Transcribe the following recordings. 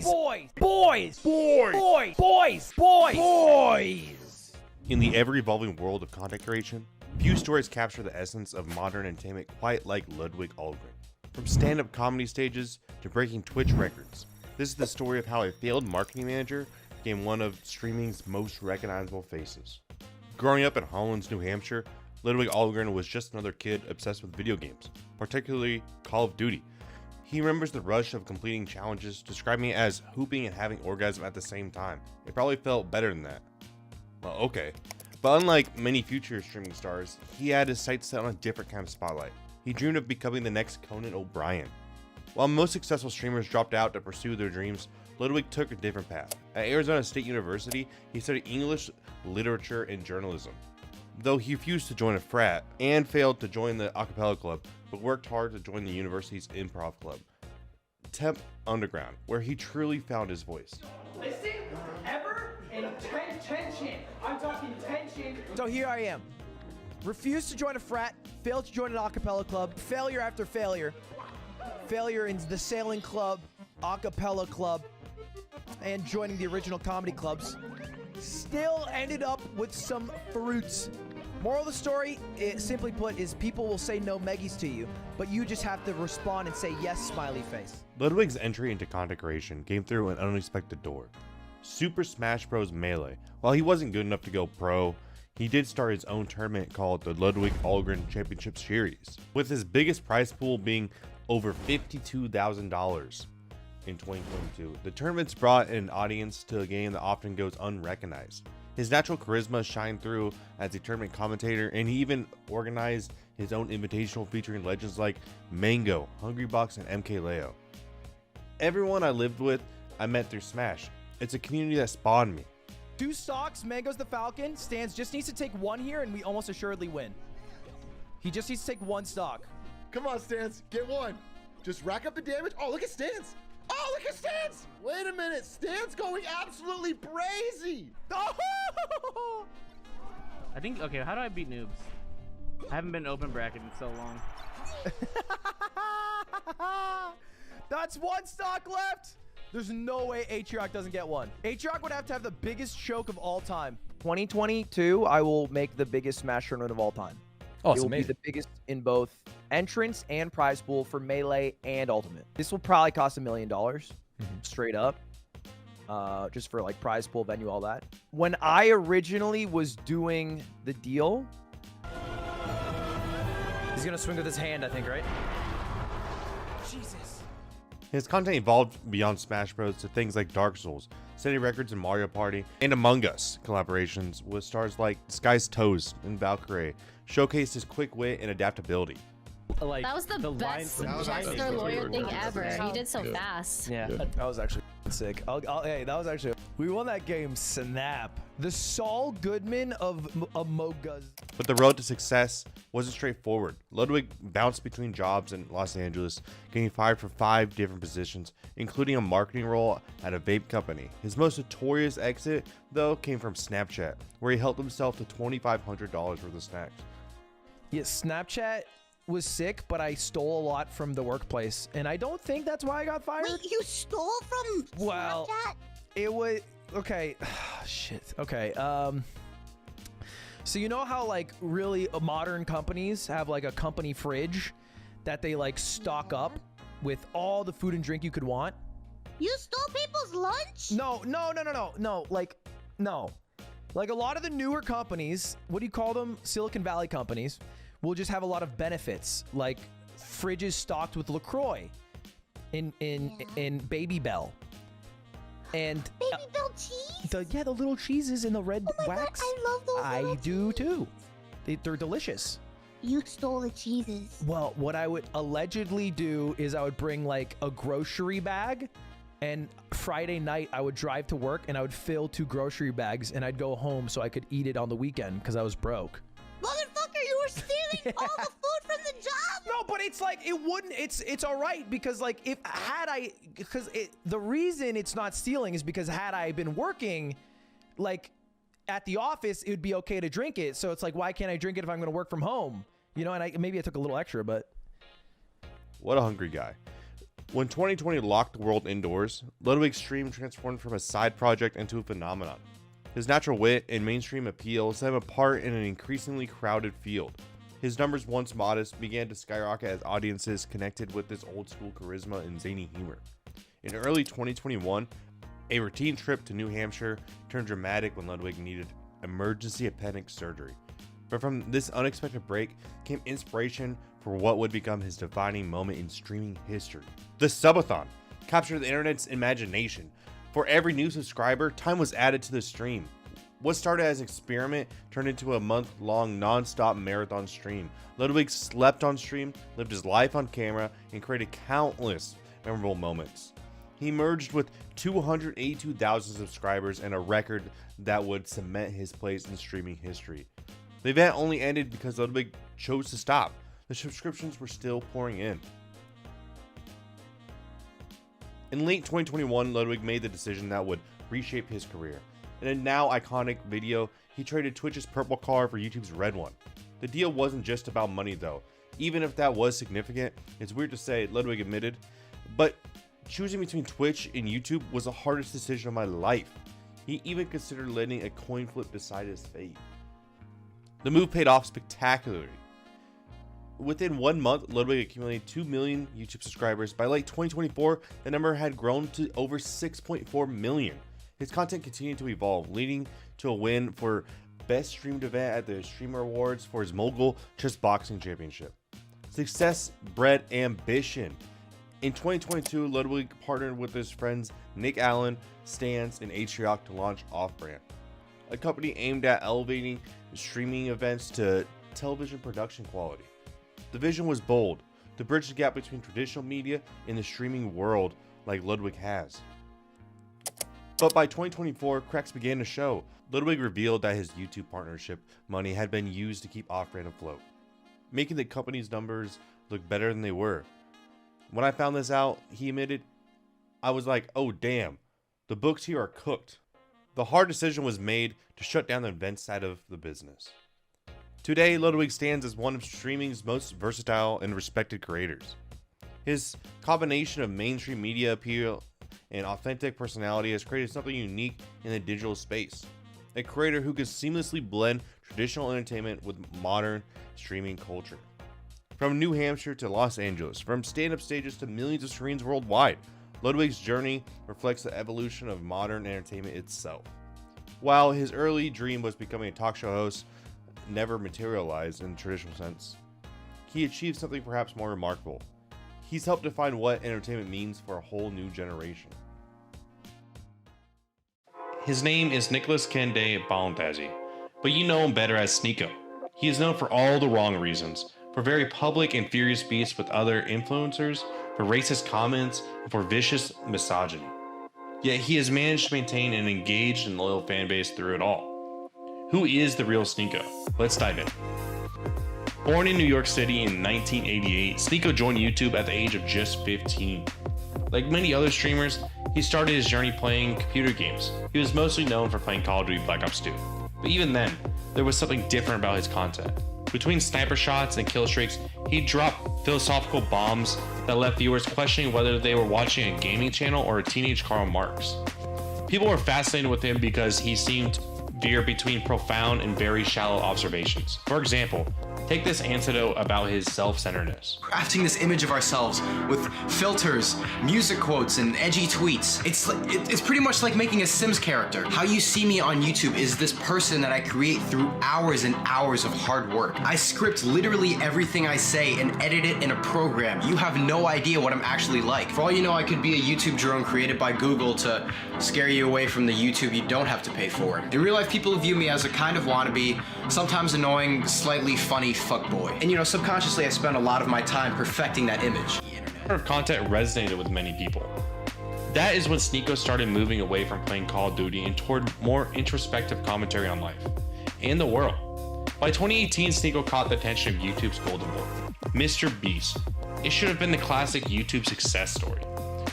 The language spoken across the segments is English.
Boys! In the ever-evolving world of content creation, few stories capture the essence of modern entertainment quite like Ludwig Ahlgren. From stand-up comedy stages to breaking Twitch records, this is the story of how a failed marketing manager became one of streaming's most recognizable faces. Growing up in Holland, New Hampshire, Ludwig Ahlgren was just another kid obsessed with video games, particularly Call of Duty. He remembers the rush of completing challenges, describing it as hooping and having orgasm at the same time. It probably felt better than that. Well, okay. But unlike many future streaming stars, he had his sights set on a different kind of spotlight. He dreamed of becoming the next Conan O'Brien. While most successful streamers dropped out to pursue their dreams, Ludwig took a different path. At Arizona State University, he studied English, literature, and journalism. Though he refused to join a frat and failed to join the a cappella club, but worked hard to join the university's improv club, Temp Underground, where he truly found his voice. Listen, ever, and tension. I'm talking tension. So here I am. Refused to join a frat, failed to join an a cappella club, failure after failure. Failure in the sailing club, a cappella club, and joining the original comedy clubs. Still ended up with some fruits. Moral of the story, simply put, is people will say no Meggies to you, but you just have to respond and say yes, smiley face. Ludwig's entry into content creation came through an unexpected door. Super Smash Bros. Melee. While he wasn't good enough to go pro, he did start his own tournament called the Ludwig Ahlgren Championship Series, with his biggest prize pool being over $52,000 in 2022. The tournaments brought an audience to a game that often goes unrecognized. His natural charisma shined through as a tournament commentator, and he even organized his own invitational featuring legends like Mango, Hungrybox, and MKLeo. Everyone I lived with, I met through Smash. It's a community that spawned me. 2 stocks, Mango's the Falcon. Stans just needs to take 1 here, and we almost assuredly win. He just needs to take 1 stock. Come on, Stans, get 1. Just rack up the damage. Oh, look at Stans. Oh, look at Stans! Wait a minute, Stans going absolutely brazy! Oh! I think, okay, how do I beat noobs? I haven't been open bracket in so long. That's 1 stock left! There's no way Atriarch doesn't get 1. Atriarch would have to have the biggest choke of all time. 2022, I will make the biggest Smash tournament of all time. Oh, it will be the biggest in both entrance and prize pool for Melee and Ultimate. This will probably cost $1 million, straight up, just for like prize pool, venue, all that. When I originally was doing the deal, he's gonna swing with his hand, I think, right? Jesus. His content evolved beyond Smash Bros. To things like Dark Souls, Steady Records and Mario Party, and Among Us collaborations with stars like Sky's Toes and Valkyrie, showcased his quick wit and adaptability. Like, That was the best jester lawyer thing ever. He did so fast. Yeah, that was actually sick. Hey, that was actually... We won that game, snap. The Saul Goodman of Among Us. But the road to success wasn't straightforward. Ludwig bounced between jobs in Los Angeles, getting fired for 5 different positions, including a marketing role at a vape company. His most notorious exit, though, came from Snapchat, where he helped himself to $2,500 worth of snacks. Yeah, Snapchat was sick, but I stole a lot from the workplace, and I don't think that's why I got fired. Wait, you stole from Snapchat? It was... Okay. Shit. Okay. So you know how like really modern companies have like a company fridge that they like stock up with all the food and drink you could want? You stole people's lunch? No. Like, no. Like a lot of the newer companies, what do you call them? Silicon Valley companies will just have a lot of benefits, like fridges stocked with LaCroix in Baby Bell. And Baby Bell cheese? The little cheeses in the red wax. God, I love those. I do too. They're delicious. You stole the cheeses. Well, what I would allegedly do is I would bring like a grocery bag, and Friday night I would drive to work and I would fill 2 grocery bags and I'd go home so I could eat it on the weekend because I was broke. Motherfucker, you were stealing all the food from the job? No, but it's like, it wouldn't, it's all right because like the reason it's not stealing is because had I been working like at the office, it would be okay to drink it. So it's like, why can't I drink it if I'm going to work from home? You know, and maybe I took a little extra, but. What a hungry guy. When 2020 locked the world indoors, Ludwig's stream transformed from a side project into a phenomenon. His natural wit and mainstream appeal set him apart in an increasingly crowded field. His numbers, once modest, began to skyrocket as audiences connected with this old-school charisma and zany humor. In early 2021, a routine trip to New Hampshire turned dramatic when Ludwig needed emergency appendix surgery. But from this unexpected break came inspiration for what would become his defining moment in streaming history. The Subathon captured the internet's imagination. For every new subscriber, time was added to the stream. What started as an experiment turned into a month-long non-stop marathon stream. Ludwig slept on stream, lived his life on camera, and created countless memorable moments. He emerged with 282,000 subscribers and a record that would cement his place in streaming history. The event only ended because Ludwig chose to stop. The subscriptions were still pouring in. In late 2021, Ludwig made the decision that would reshape his career. In a now iconic video, he traded Twitch's purple car for YouTube's red one. The deal wasn't just about money though. Even if that was significant, it's weird to say, Ludwig admitted, but choosing between Twitch and YouTube was the hardest decision of my life. He even considered letting a coin flip decide his fate. The move paid off spectacularly. Within 1 month, Ludwig accumulated 2 million YouTube subscribers. By late 2024, the number had grown to over 6.4 million. His content continued to evolve, leading to a win for Best Streamed Event at the Streamer Awards for his Mogul Chess Boxing Championship. Success bred ambition. In 2022, Ludwig partnered with his friends Nick Allen, Stans, and Atriarch to launch Offbrand, a company aimed at elevating streaming events to television production quality. The vision was bold, to bridge the gap between traditional media and the streaming world like Ludwig has. But by 2024, cracks began to show. Ludwig revealed that his YouTube partnership money had been used to keep Offbrand afloat, making the company's numbers look better than they were. When I found this out, he admitted, I was like, oh damn, the books here are cooked. The hard decision was made to shut down the event side of the business. Today, Ludwig stands as one of streaming's most versatile and respected creators. His combination of mainstream media appeal and authentic personality has created something unique in the digital space. A creator who can seamlessly blend traditional entertainment with modern streaming culture. From New Hampshire to Los Angeles, from stand-up stages to millions of screens worldwide, Ludwig's journey reflects the evolution of modern entertainment itself. While his early dream was becoming a talk show host never materialized in the traditional sense, he achieved something perhaps more remarkable. He's helped define what entertainment means for a whole new generation. His name is Nicholas Kende Balanthazi, but you know him better as Sneeko. He is known for all the wrong reasons, for very public and furious beefs with other influencers, for racist comments, and for vicious misogyny. Yet he has managed to maintain an engaged and loyal fan base through it all. Who is the real Sneeko? Let's dive in. Born in New York City in 1988, Sneeko joined YouTube at the age of just 15. Like many other streamers, he started his journey playing computer games. He was mostly known for playing Call of Duty Black Ops 2. But even then, there was something different about his content. Between sniper shots and kill streaks, he dropped philosophical bombs that left viewers questioning whether they were watching a gaming channel or a teenage Karl Marx. People were fascinated with him because he seemed to veer between profound and very shallow observations. For example, take this anecdote about his self-centeredness. Crafting this image of ourselves with filters, music quotes, and edgy tweets. It's pretty much like making a Sims character. How you see me on YouTube is this person that I create through hours and hours of hard work. I script literally everything I say and edit it in a program. You have no idea what I'm actually like. For all you know, I could be a YouTube drone created by Google to scare you away from the YouTube you don't have to pay for. In real life, people view me as a kind of wannabe, sometimes annoying, slightly funny fuckboy. And you know, subconsciously I spend a lot of my time perfecting that image. Her content resonated with many people. That is when Sneeko started moving away from playing Call of Duty and toward more introspective commentary on life and the world. By 2018, Sneeko caught the attention of YouTube's golden boy, Mr. Beast. It should have been the classic YouTube success story.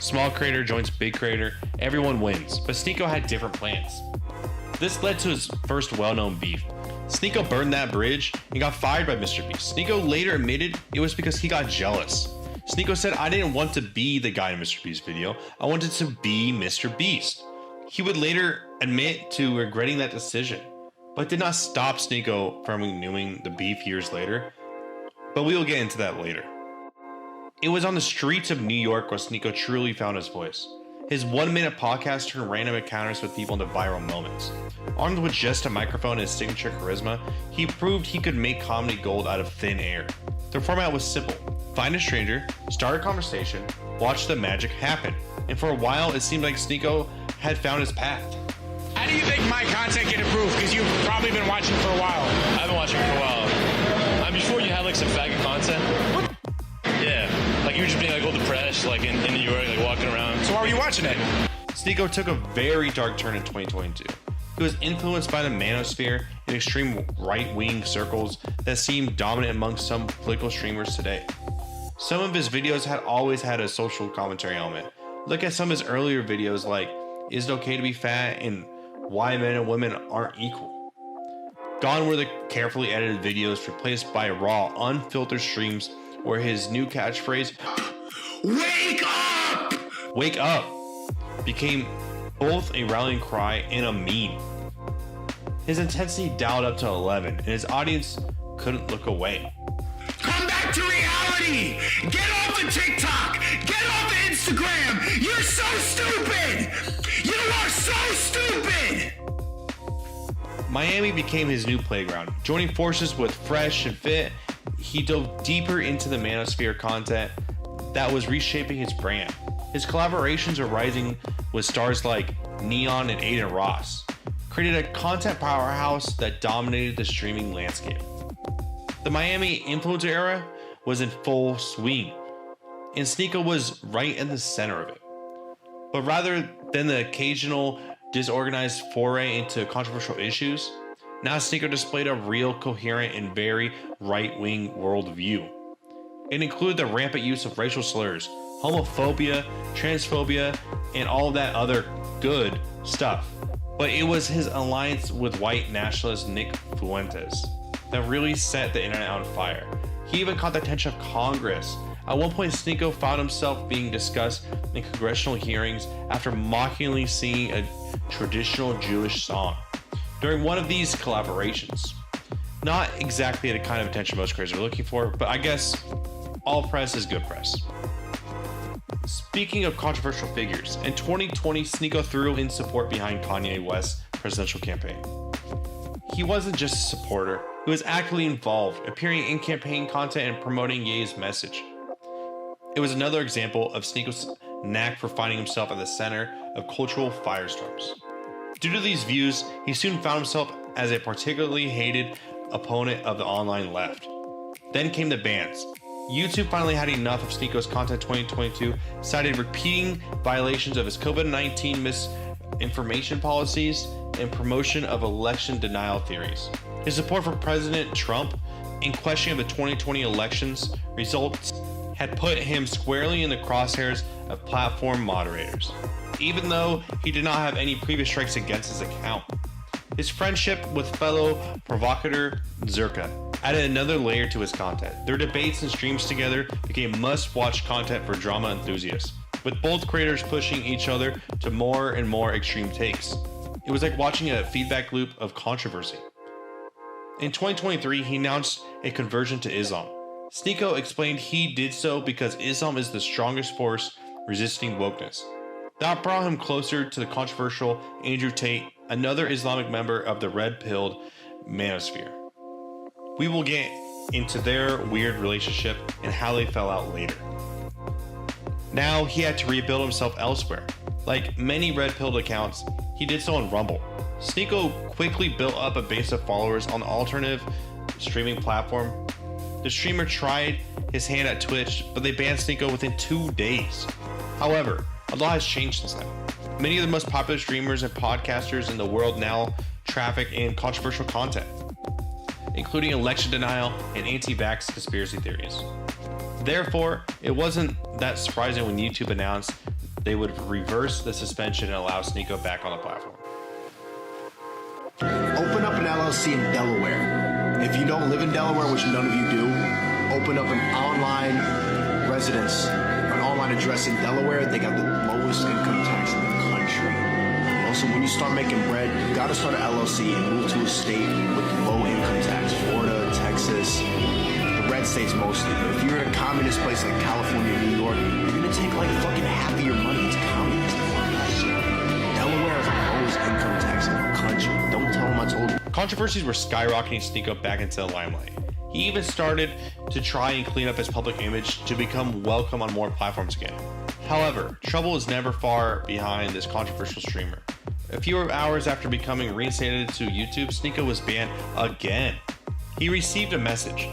Small creator joins big creator, everyone wins, but Sneeko had different plans. This led to his first well-known beef. Sneeko burned that bridge and got fired by Mr. Beast. Sneeko later admitted it was because he got jealous. Sneeko said, "I didn't want to be the guy in Mr. Beast's video. I wanted to be Mr. Beast." He would later admit to regretting that decision, but did not stop Sneeko from renewing the beef years later. But we will get into that later. It was on the streets of New York where Sneeko truly found his voice. His 1-minute podcast turned random encounters with people into viral moments. Armed with just a microphone and his signature charisma, he proved he could make comedy gold out of thin air. The format was simple. Find a stranger, start a conversation, watch the magic happen. And for a while, it seemed like Sneeko had found his path. How do you think my content can improve? Because you've probably been watching for a while. I've been watching for a while. Before you had like some faggot content. What? Yeah. Like you were just being like all depressed, like in New York, like walking around. So why were you watching it? Sneeko took a very dark turn in 2022. He was influenced by the manosphere and extreme right-wing circles that seem dominant among some political streamers today. Some of his videos had always had a social commentary element. Look at some of his earlier videos like, "Is it okay to be fat?" and "Why men and women aren't equal." Gone were the carefully edited videos replaced by raw, unfiltered streams where his new catchphrase, "Wake up!" "Wake up!" became both a rallying cry and a meme. His intensity dialed up to 11 and his audience couldn't look away. Come back to reality! Get off the TikTok! Get off the Instagram! You're so stupid! You are so stupid! Miami became his new playground. Joining forces with Fresh and Fit, he dove deeper into the manosphere content that was reshaping his brand. His collaborations are rising with stars like Neon and Aiden Ross, created a content powerhouse that dominated the streaming landscape. The Miami influencer era was in full swing, and Sneeko was right in the center of it. But rather than the occasional disorganized foray into controversial issues, now Sneeko displayed a real, coherent, and very right-wing worldview. It included the rampant use of racial slurs, homophobia, transphobia, and all that other good stuff. But it was his alliance with white nationalist Nick Fuentes that really set the internet on fire. He even caught the attention of Congress. At one point, Sneeko found himself being discussed in congressional hearings after mockingly singing a traditional Jewish song during one of these collaborations. Not exactly the kind of attention most creators are looking for, but I guess all press is good press. Speaking of controversial figures, in 2020, Sneeko threw in support behind Kanye West's presidential campaign. He wasn't just a supporter, he was actively involved, appearing in campaign content and promoting Ye's message. It was another example of Sneeko's knack for finding himself at the center of cultural firestorms. Due to these views, he soon found himself as a particularly hated opponent of the online left. Then came the bans. YouTube finally had enough of Sneeko's content in 2022, cited repeating violations of his COVID-19 misinformation policies and promotion of election denial theories. His support for President Trump and questioning of the 2020 elections results had put him squarely in the crosshairs of platform moderators, even though he did not have any previous strikes against his account. His friendship with fellow provocateur Zerka added another layer to his content. Their debates and streams together became must-watch content for drama enthusiasts, with both creators pushing each other to more and more extreme takes. It was like watching a feedback loop of controversy. In 2023, he announced a conversion to Islam. Sneeko explained he did so because Islam is the strongest force resisting wokeness. That brought him closer to the controversial Andrew Tate, another Islamic member of the red-pilled manosphere. We will get into their weird relationship and how they fell out later. Now he had to rebuild himself elsewhere. Like many red-pilled accounts, he did so on Rumble. Sneeko quickly built up a base of followers on the alternative streaming platform. The streamer tried his hand at Twitch, but they banned Sneeko within 2 days. However, a lot has changed since then. Many of the most popular streamers and podcasters in the world now traffic in controversial content, including election denial and anti-vax conspiracy theories. Therefore, it wasn't that surprising when YouTube announced they would reverse the suspension and allow Sneeko back on the platform. Open up an LLC in Delaware. If you don't live in Delaware, which none of you do, open up an online residence, an online address in Delaware, they got the lowest income tax in the country. Also, when you start making bread, you gotta start an LLC and move to a state with low income tax. Florida, Texas, the red states mostly. But if you're in a communist place like California, New York, you're gonna take like fucking half of your money. It's communist. Delaware has the lowest income tax in the country. Don't tell them I told you. Controversies were skyrocketing Sneako back into the limelight. He even started to try and clean up his public image to become welcome on more platforms again. However, trouble is never far behind this controversial streamer. A few hours after becoming reinstated to YouTube, Sneako was banned again. He received a message.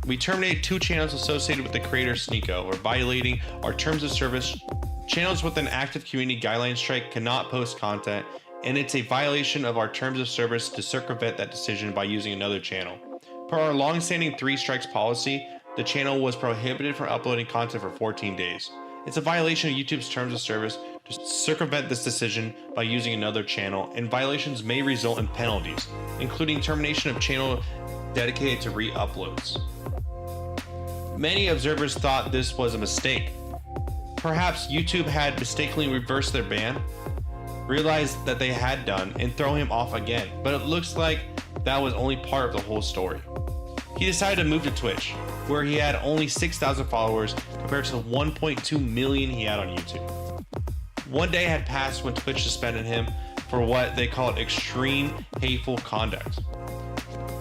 We terminated 2 channels associated with the creator Sneako for violating our terms of service. Channels with an active community guideline strike cannot post content, and it's a violation of our terms of service to circumvent that decision by using another channel. Per our long-standing 3 strikes policy, the channel was prohibited from uploading content for 14 days. It's a violation of YouTube's terms of service to circumvent this decision by using another channel, and violations may result in penalties, including termination of channel dedicated to re-uploads. Many observers thought this was a mistake. Perhaps YouTube had mistakenly reversed their ban, realized that they had done, and throw him off again, but it looks like that was only part of the whole story. He decided to move to Twitch, where he had only 6,000 followers compared to the 1.2 million he had on YouTube. One day had passed when Twitch suspended him for what they called extreme hateful conduct.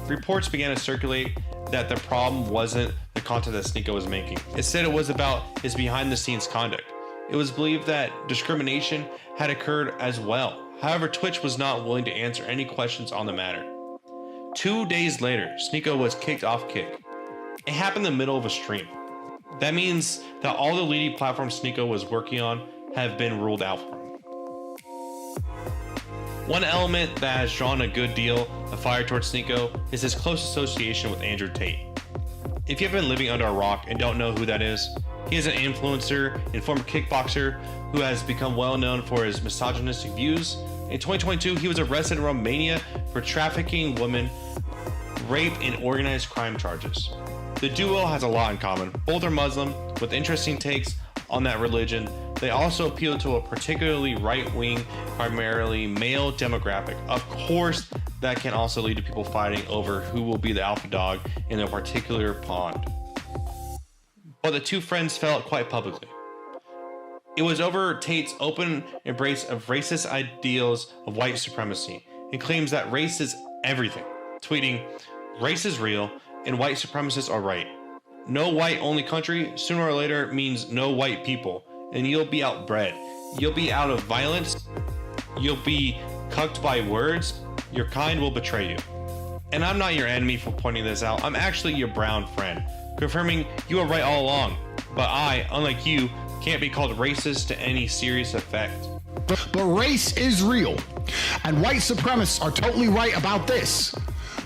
Reports began to circulate that the problem wasn't the content that Sneako was making. Instead, it was about his behind-the-scenes conduct. It was believed that discrimination had occurred as well. However, Twitch was not willing to answer any questions on the matter. 2 days later, Sneako was kicked off Kick. It happened in the middle of a stream. That means that all the leading platforms Sneako was working on have been ruled out for him. One element that has drawn a good deal of fire towards Sneako is his close association with Andrew Tate. If you have been living under a rock and don't know who that is, he is an influencer and former kickboxer who has become well known for his misogynistic views. In 2022, he was arrested in Romania for trafficking women, rape, and organized crime charges. The duo has a lot in common. Both are Muslim, with interesting takes on that religion. They also appeal to a particularly right-wing, primarily male demographic. Of course, that can also lead to people fighting over who will be the alpha dog in a particular pond. But the two friends fell out quite publicly. It was over Tate's open embrace of racist ideals of white supremacy and claims that race is everything, tweeting, "Race is real and white supremacists are right. No white only country sooner or later means no white people, and you'll be outbred. You'll be out of violence. You'll be cucked by words. Your kind will betray you." And I'm not your enemy for pointing this out. I'm actually your brown friend, confirming you were right all along. But I, unlike you, can't be called racist to any serious effect. But race is real, and white supremacists are totally right about this.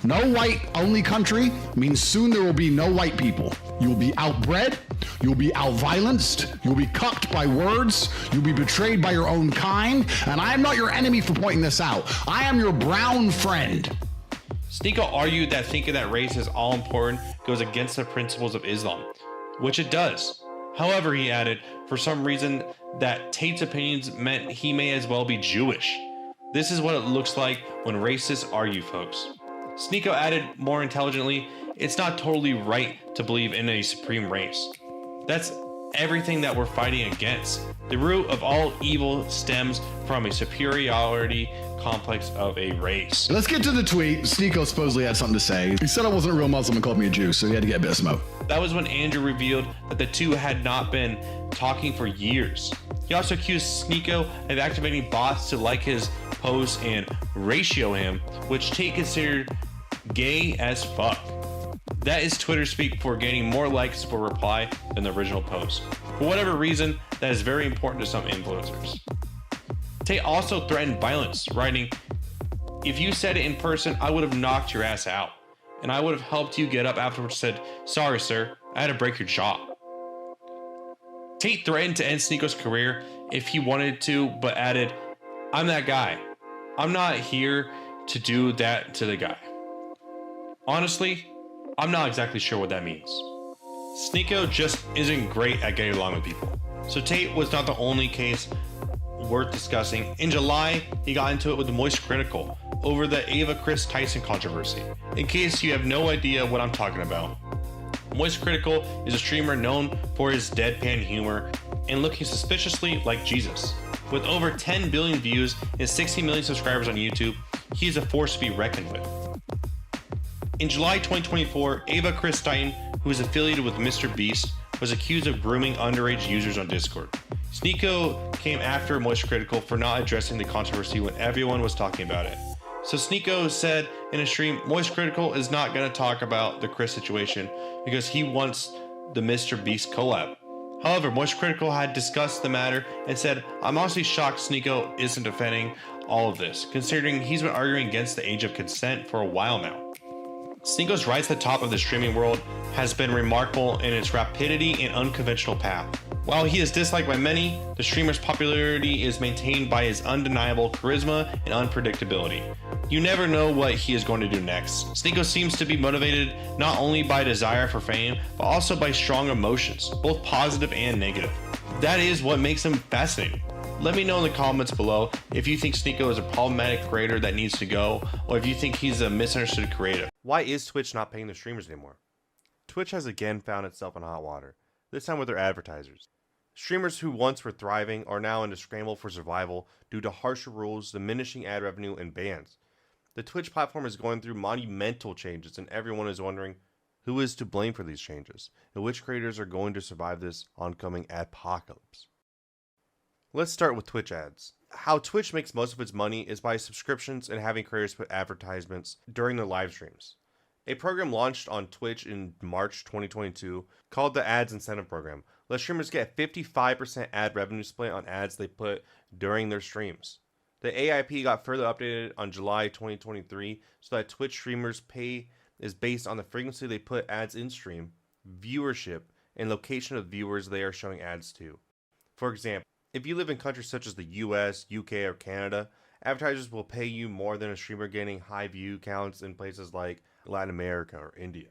No white only country means soon there will be no white people. You will be outbred, you'll be out-violenced, you'll be cucked by words, you'll be betrayed by your own kind, and I am not your enemy for pointing this out. I am your brown friend. Sneako argued that thinking that race is all important goes against the principles of Islam, which it does. However, he added, for some reason, that Tate's opinions meant he may as well be Jewish. This is what it looks like when racists argue, folks. Sneako added more intelligently, it's not totally right to believe in a supreme race. That's everything that we're fighting against. The root of all evil stems from a superiority complex of a race. Let's get to the tweet. Sneako supposedly had something to say. He said I wasn't a real Muslim and called me a Jew, so he had to get a bit of smoke. That was when Andrew revealed that the two had not been talking for years. He also accused Sneako of activating bots to like his posts and ratio him, which Tate considered gay as fuck. That is Twitter speak for getting more likes for reply than the original post. For whatever reason, that is very important to some influencers. Tate also threatened violence, writing, "If you said it in person, I would have knocked your ass out. And I would have helped you get up afterwards and said, 'Sorry, sir, I had to break your jaw.'" Tate threatened to end Sneako's career if he wanted to, but added, "I'm that guy. I'm not here to do that to the guy." Honestly, I'm not exactly sure what that means. Sneeko just isn't great at getting along with people. So Tate was not the only case worth discussing. In July, he got into it with Moist Critical over the Ava Chris Tyson controversy. In case you have no idea what I'm talking about, Moist Critical is a streamer known for his deadpan humor and looking suspiciously like Jesus. With over 10 billion views and 60 million subscribers on YouTube, he is a force to be reckoned with. In July 2024, Ava Chris Tyson, who is affiliated with Mr. Beast, was accused of grooming underage users on Discord. Sneeko came after Moist Critical for not addressing the controversy when everyone was talking about it. So Sneeko said in a stream, Moist Critical is not going to talk about the Chris situation because he wants the Mr. Beast collab. However, Moist Critical had discussed the matter and said, I'm honestly shocked Sneeko isn't defending all of this, considering he's been arguing against the age of consent for a while now. Sneeko's rise to the top of the streaming world has been remarkable in its rapidity and unconventional path. While he is disliked by many, the streamer's popularity is maintained by his undeniable charisma and unpredictability. You never know what he is going to do next. Sneeko seems to be motivated not only by desire for fame, but also by strong emotions, both positive and negative. That is what makes him fascinating. Let me know in the comments below if you think Sneeko is a problematic creator that needs to go, or if you think he's a misunderstood creator. Why is Twitch not paying their streamers anymore? Twitch has again found itself in hot water, this time with their advertisers. Streamers who once were thriving are now in a scramble for survival due to harsher rules, diminishing ad revenue, and bans. The Twitch platform is going through monumental changes, and everyone is wondering who is to blame for these changes, and which creators are going to survive this oncoming adpocalypse. Let's start with Twitch ads. How Twitch makes most of its money is by subscriptions and having creators put advertisements during their live streams. A program launched on Twitch in March 2022 called the Ads Incentive Program lets streamers get a 55% ad revenue split on ads they put during their streams. The AIP got further updated on July 2023 so that Twitch streamers' pay is based on the frequency they put ads in stream, viewership, and location of viewers they are showing ads to. For example, if you live in countries such as the US, UK, or Canada, advertisers will pay you more than a streamer getting high view counts in places like Latin America or India.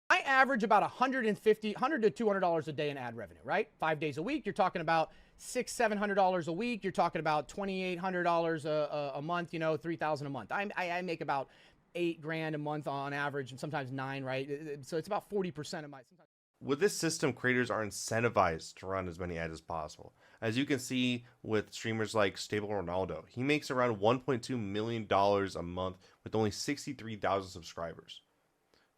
I average about $100 to $200 a day in ad revenue, right? 5 days a week, you're talking about $600-700 a week. You're talking about $2,800 a month, you know, $3,000 a month. I make about $8,000 a month on average, and sometimes 9, right? So it's about 40% of my. With this system, creators are incentivized to run as many ads as possible. As you can see with streamers like Stable Ronaldo, he makes around $1.2 million a month with only 63,000 subscribers.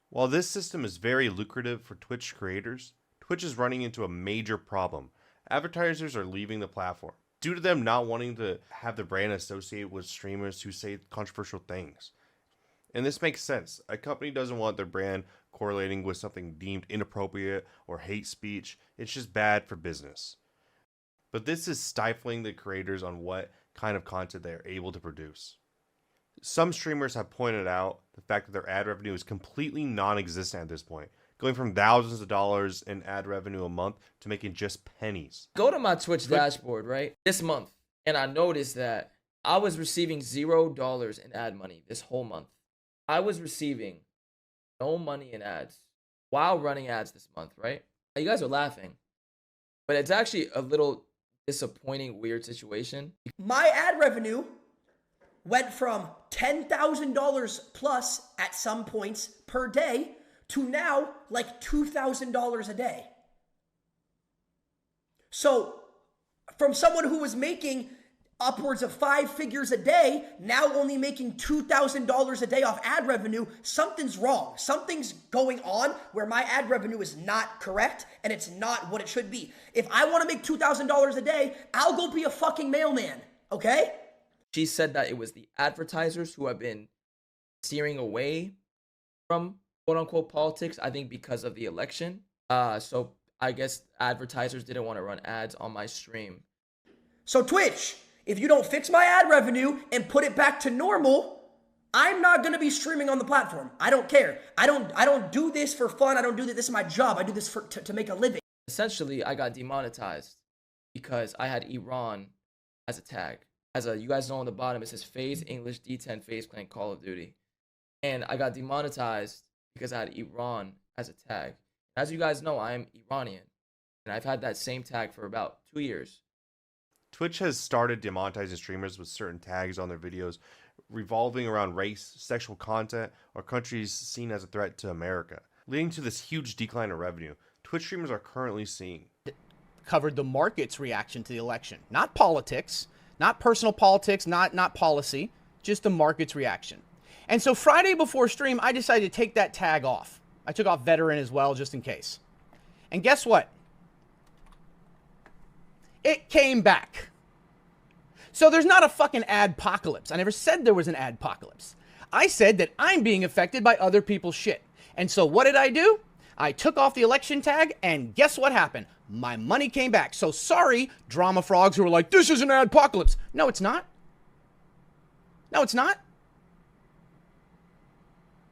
While this system is very lucrative for Twitch creators, Twitch is running into a major problem. Advertisers are leaving the platform due to them not wanting to have the brand associated with streamers who say controversial things. And this makes sense. A company doesn't want their brand correlating with something deemed inappropriate or hate speech. It's just bad for business. But this is stifling the creators on what kind of content they are able to produce. Some streamers have pointed out the fact that their ad revenue is completely non-existent at this point, going from thousands of dollars in ad revenue a month to making just pennies. Go to my Twitch dashboard, right, this month, and I noticed that I was receiving $0 in ad money this whole month. I was receiving no money in ads while running ads this month, right? You guys are laughing, but it's actually a little disappointing, weird situation. My ad revenue went from $10,000 plus at some points per day to now like $2,000 a day. So from someone who was making upwards of 5 figures a day, now only making $2,000 a day off ad revenue, something's wrong. Something's going on where my ad revenue is not correct and it's not what it should be. If I want to make $2,000 a day, I'll go be a fucking mailman, okay? She said that it was the advertisers who have been steering away from quote-unquote politics, I think because of the election. So I guess advertisers didn't want to run ads on my stream. So Twitch, if you don't fix my ad revenue and put it back to normal, I'm not going to be streaming on the platform. I don't care. I don't do this for fun. I don't do this. This is my job. I do this to make a living. Essentially, I got demonetized because I had Iran as a tag. You guys know on the bottom, it says FaZe English D10 FaZe playing Call of Duty. And I got demonetized because I had Iran as a tag. As you guys know, I am Iranian, and I've had that same tag for about 2 years. Twitch has started demonetizing streamers with certain tags on their videos revolving around race, sexual content, or countries seen as a threat to America, leading to this huge decline in revenue Twitch streamers are currently seeing. Covered the market's reaction to the election. Not politics, not personal politics, not policy, just the market's reaction. And so Friday before stream, I decided to take that tag off. I took off veteran as well, just in case. And guess what? It came back. So there's not a fucking adpocalypse. I never said there was an adpocalypse. I said that I'm being affected by other people's shit. And so what did I do? I took off the election tag, and guess what happened? My money came back. So sorry, drama frogs who are like, this is an adpocalypse. No, it's not. No, it's not.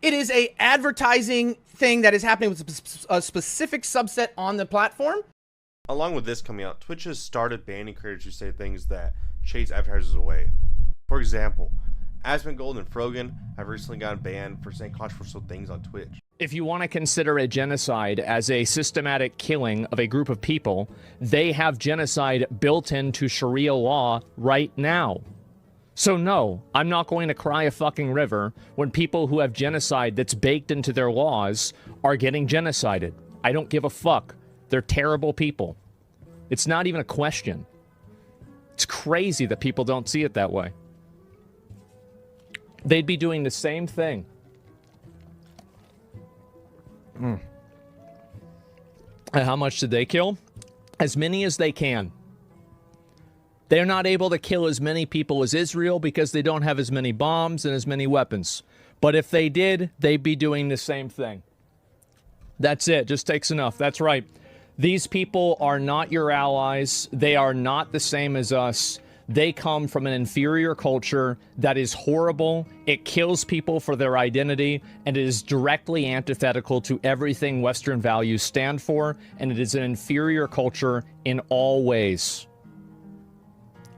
It is a advertising thing that is happening with a specific subset on the platform. Along with this coming out, Twitch has started banning creators who say things that chase advertisers away. For example, Asmongold and Frogan have recently gotten banned for saying controversial things on Twitch. If you want to consider a genocide as a systematic killing of a group of people, they have genocide built into Sharia law right now. So no, I'm not going to cry a fucking river when people who have genocide that's baked into their laws are getting genocided. I don't give a fuck. They're terrible people. It's not even a question. It's crazy that people don't see it that way. They'd be doing the same thing. And how much did they kill? As many as they can. They're not able to kill as many people as Israel because they don't have as many bombs and as many weapons. But if they did, they'd be doing the same thing. That's it. Just takes enough. That's right. These people are not your allies. They are not the same as us. They come from an inferior culture that is horrible. It kills people for their identity, and it is directly antithetical to everything Western values stand for, and it is an inferior culture in all ways.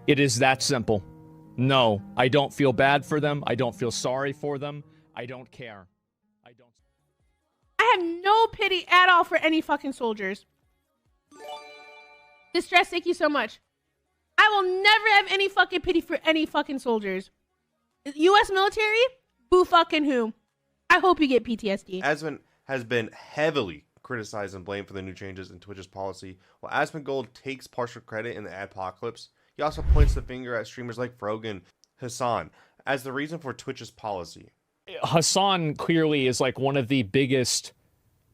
It is that simple. No, I don't feel bad for them. I don't feel sorry for them. I don't care. I have no pity at all for any fucking soldiers. Distress, thank you so much. I will never have any fucking pity for any fucking soldiers. U.S. military? Boo fucking who? I hope you get PTSD. Asmon has been heavily criticized and blamed for the new changes in Twitch's policy, while Asmongold takes partial credit in the adpocalypse. He also points the finger at streamers like Frogan, Hassan, as the reason for Twitch's policy. Hassan clearly is like one of the biggest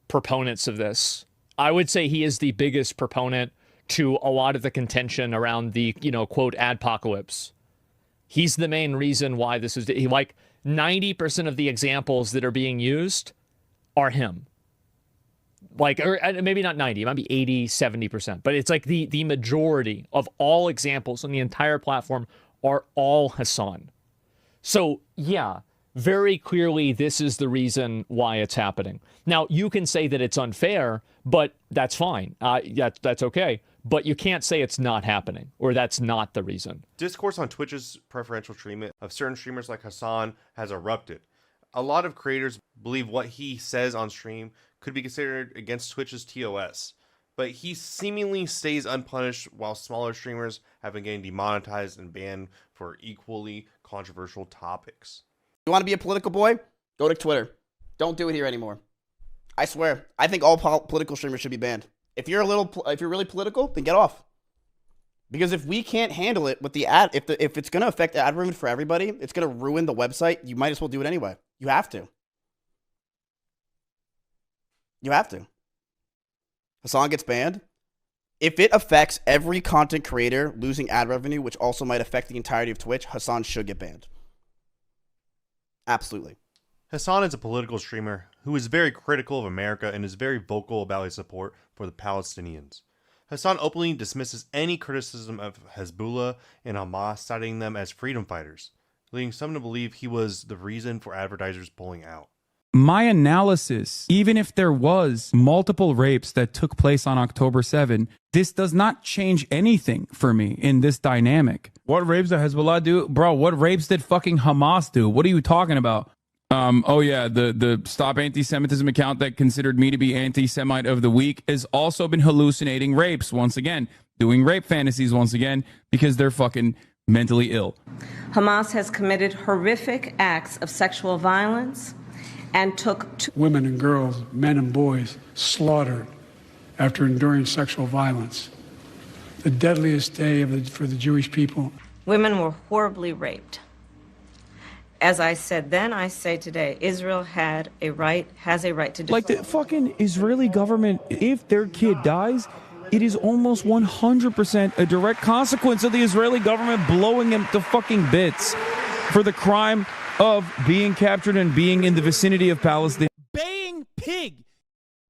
proponents of this. I would say he is the biggest proponent to a lot of the contention around the, quote, adpocalypse. He's the main reason why this is, like, 90% of the examples that are being used are him. Like, or maybe not 90, it might be 80, 70%. But it's like the majority of all examples on the entire platform are all Hassan. So, yeah, very clearly this is the reason why it's happening. Now, you can say that it's unfair, but that's fine. That's okay. But you can't say it's not happening, or that's not the reason. Discourse on Twitch's preferential treatment of certain streamers like Hassan has erupted. A lot of creators believe what he says on stream could be considered against Twitch's TOS, but he seemingly stays unpunished while smaller streamers have been getting demonetized and banned for equally controversial topics. You want to be a political boy? Go to Twitter. Don't do it here anymore. I swear. I think all political streamers should be banned. If you're really political, then get off. Because if we can't handle it with the ad, if it's gonna affect ad revenue for everybody, it's gonna ruin the website. You might as well do it anyway. You have to. You have to. Hassan gets banned. If it affects every content creator losing ad revenue, which also might affect the entirety of Twitch, Hassan should get banned. Absolutely. Hassan is a political streamer who is very critical of America and is very vocal about his support for the Palestinians. Hassan openly dismisses any criticism of Hezbollah and Hamas, citing them as freedom fighters, leading some to believe he was the reason for advertisers pulling out. My analysis, even if there was multiple rapes that took place on October 7, this does not change anything for me in this dynamic. What rapes did Hezbollah do? Bro, what rapes did fucking Hamas do? What are you talking about? Oh yeah, the Stop Anti-Semitism account that considered me to be anti-Semite of the week has also been hallucinating rapes once again, doing rape fantasies once again because they're fucking mentally ill. Hamas has committed horrific acts of sexual violence and took women and girls, men and boys slaughtered after enduring sexual violence. The deadliest day for the Jewish people. Women were horribly raped. As I said then, I say today, Israel has a right to Like the fucking Israeli government, if their kid dies, it is almost 100% a direct consequence of the Israeli government blowing him to fucking bits for the crime of being captured and being in the vicinity of Palestine. Baying pig.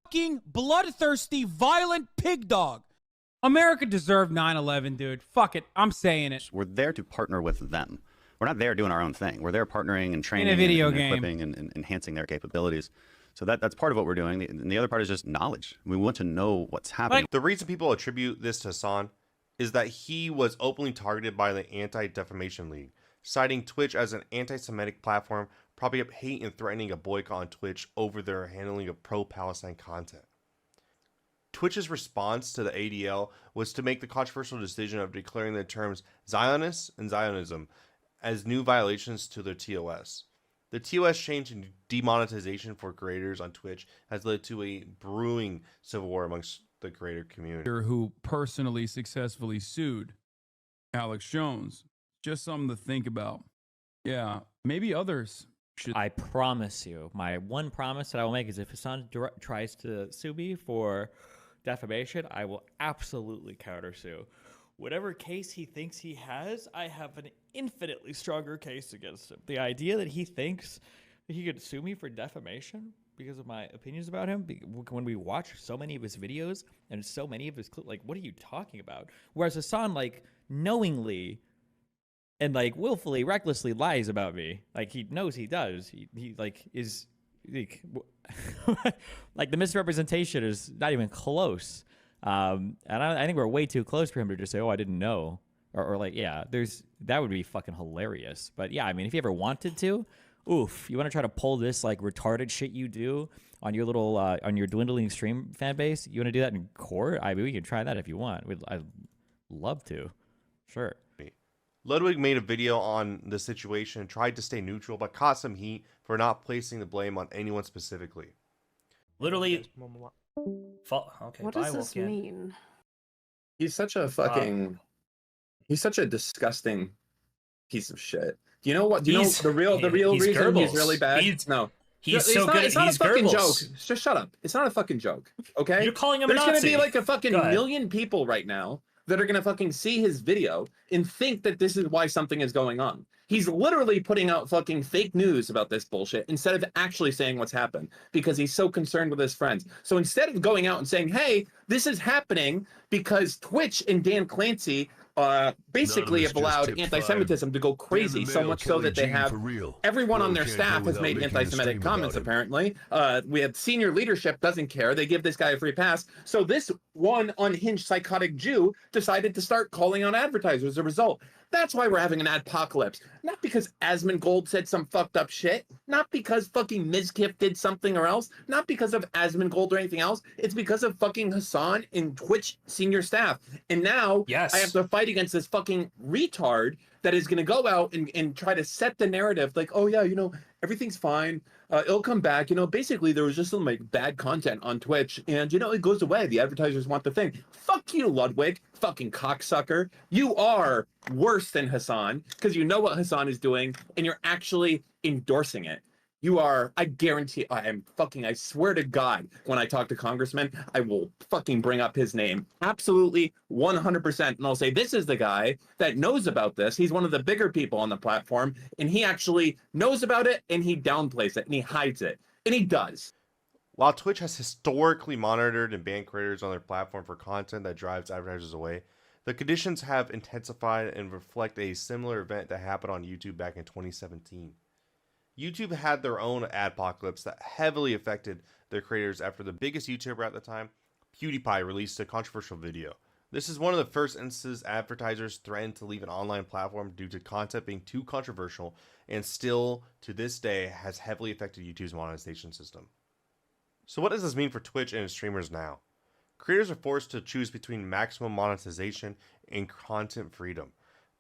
Fucking bloodthirsty, violent pig dog. America deserved 9/11, dude. Fuck it. I'm saying it. We're there to partner with them. We're not there doing our own thing. We're there partnering and training in a video and game. equipping and enhancing their capabilities. So that's part of what we're doing. And the other part is just knowledge. We want to know what's happening. The reason people attribute this to Hassan is that he was openly targeted by the Anti-Defamation League, citing Twitch as an anti-Semitic platform, propping up hate and threatening a boycott on Twitch over their handling of pro-Palestine content. Twitch's response to the ADL was to make the controversial decision of declaring the terms Zionist and Zionism as new violations to their TOS. The TOS change in demonetization for creators on Twitch has led to a brewing civil war amongst the creator community. Who personally successfully sued Alex Jones. Just something to think about. Yeah, maybe others should. I promise you, my one promise that I will make is if Hassan tries to sue me for defamation, I will absolutely countersue. Whatever case he thinks he has, I have an infinitely stronger case against him. The idea that he thinks that he could sue me for defamation because of my opinions about him, when we watch so many of his videos and so many of his clips, like, what are you talking about? Whereas Hassan, like, knowingly and, like, willfully, recklessly lies about me. Like, he knows he does. He like, is, like, the misrepresentation is not even close. And I think we're way too close for him to just say, oh, I didn't know. Or like, yeah, that would be fucking hilarious. But yeah, I mean, if you ever wanted to, oof, you want to try to pull this like retarded shit you do on your little, on your dwindling stream fan base, you want to do that in court? I mean, we can try that if you want. I'd love to. Sure. Ludwig made a video on the situation and tried to stay neutral, but caught some heat for not placing the blame on anyone specifically. Literally. Okay, What does this mean? He's such a fucking. He's such a disgusting piece of shit. Do you know what? Do you know the real reason he's really bad? He's so good. It's not a fucking joke. Just shut up. It's not a fucking joke. Okay. You're calling him a Nazi. There's gonna be like a fucking million people right now that are gonna fucking see his video and think that this is why something is going on. He's literally putting out fucking fake news about this bullshit instead of actually saying what's happened because he's so concerned with his friends. So instead of going out and saying, hey, this is happening because Twitch and Dan Clancy basically have allowed anti-Semitism to go crazy, so much so that they have everyone on their staff has made anti-Semitic comments, apparently. We have senior leadership doesn't care. They give this guy a free pass. So this one unhinged psychotic Jew decided to start calling on advertisers as a result. That's why we're having an adpocalypse. Not because Asmongold said some fucked up shit. Not because fucking Mizkif did something or else. Not because of Asmongold or anything else. It's because of fucking Hassan and Twitch senior staff. And now I have to fight against this fucking retard that is going to go out and try to set the narrative like, oh yeah, you know, everything's fine. It'll come back. You know, basically there was just some like bad content on Twitch and, you know, it goes away. The advertisers want the thing. Fuck you, Ludwig. Fucking cocksucker. You are worse than Hassan because you know what Hassan is doing and you're actually endorsing it. You are, I guarantee, I swear to God, when I talk to congressmen, I will fucking bring up his name. Absolutely 100%. And I'll say, this is the guy that knows about this. He's one of the bigger people on the platform, and he actually knows about it, and he downplays it, and he hides it. And he does. While Twitch has historically monitored and banned creators on their platform for content that drives advertisers away, the conditions have intensified and reflect a similar event that happened on YouTube back in 2017. YouTube had their own adpocalypse that heavily affected their creators after the biggest YouTuber at the time, PewDiePie, released a controversial video, This is one of the first instances advertisers threatened to leave an online platform due to content being too controversial, and still, to this day, has heavily affected YouTube's monetization system. So what does this mean for Twitch and streamers now? Creators are forced to choose between maximum monetization and content freedom.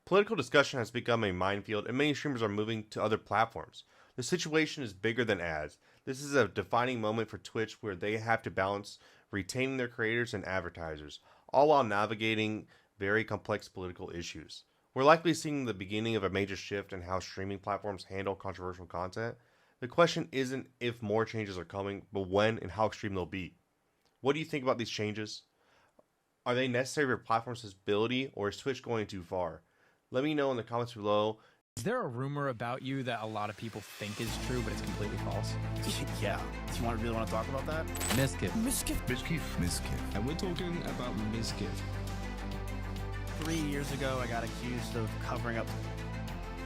Political discussion has become a minefield, and many streamers are moving to other platforms. The situation is bigger than ads. This is a defining moment for Twitch where they have to balance retaining their creators and advertisers, all while navigating very complex political issues. We're likely seeing the beginning of a major shift in how streaming platforms handle controversial content. The question isn't if more changes are coming, but when and how extreme they'll be. What do you think about these changes? Are they necessary for platform stability, or is Twitch going too far? Let me know in the comments below. Is there a rumor about you that a lot of people think is true, but it's completely false? Yeah. Do you really want to talk about that? Miskiff. And we're talking about Miskiff. 3 years ago, I got accused of covering up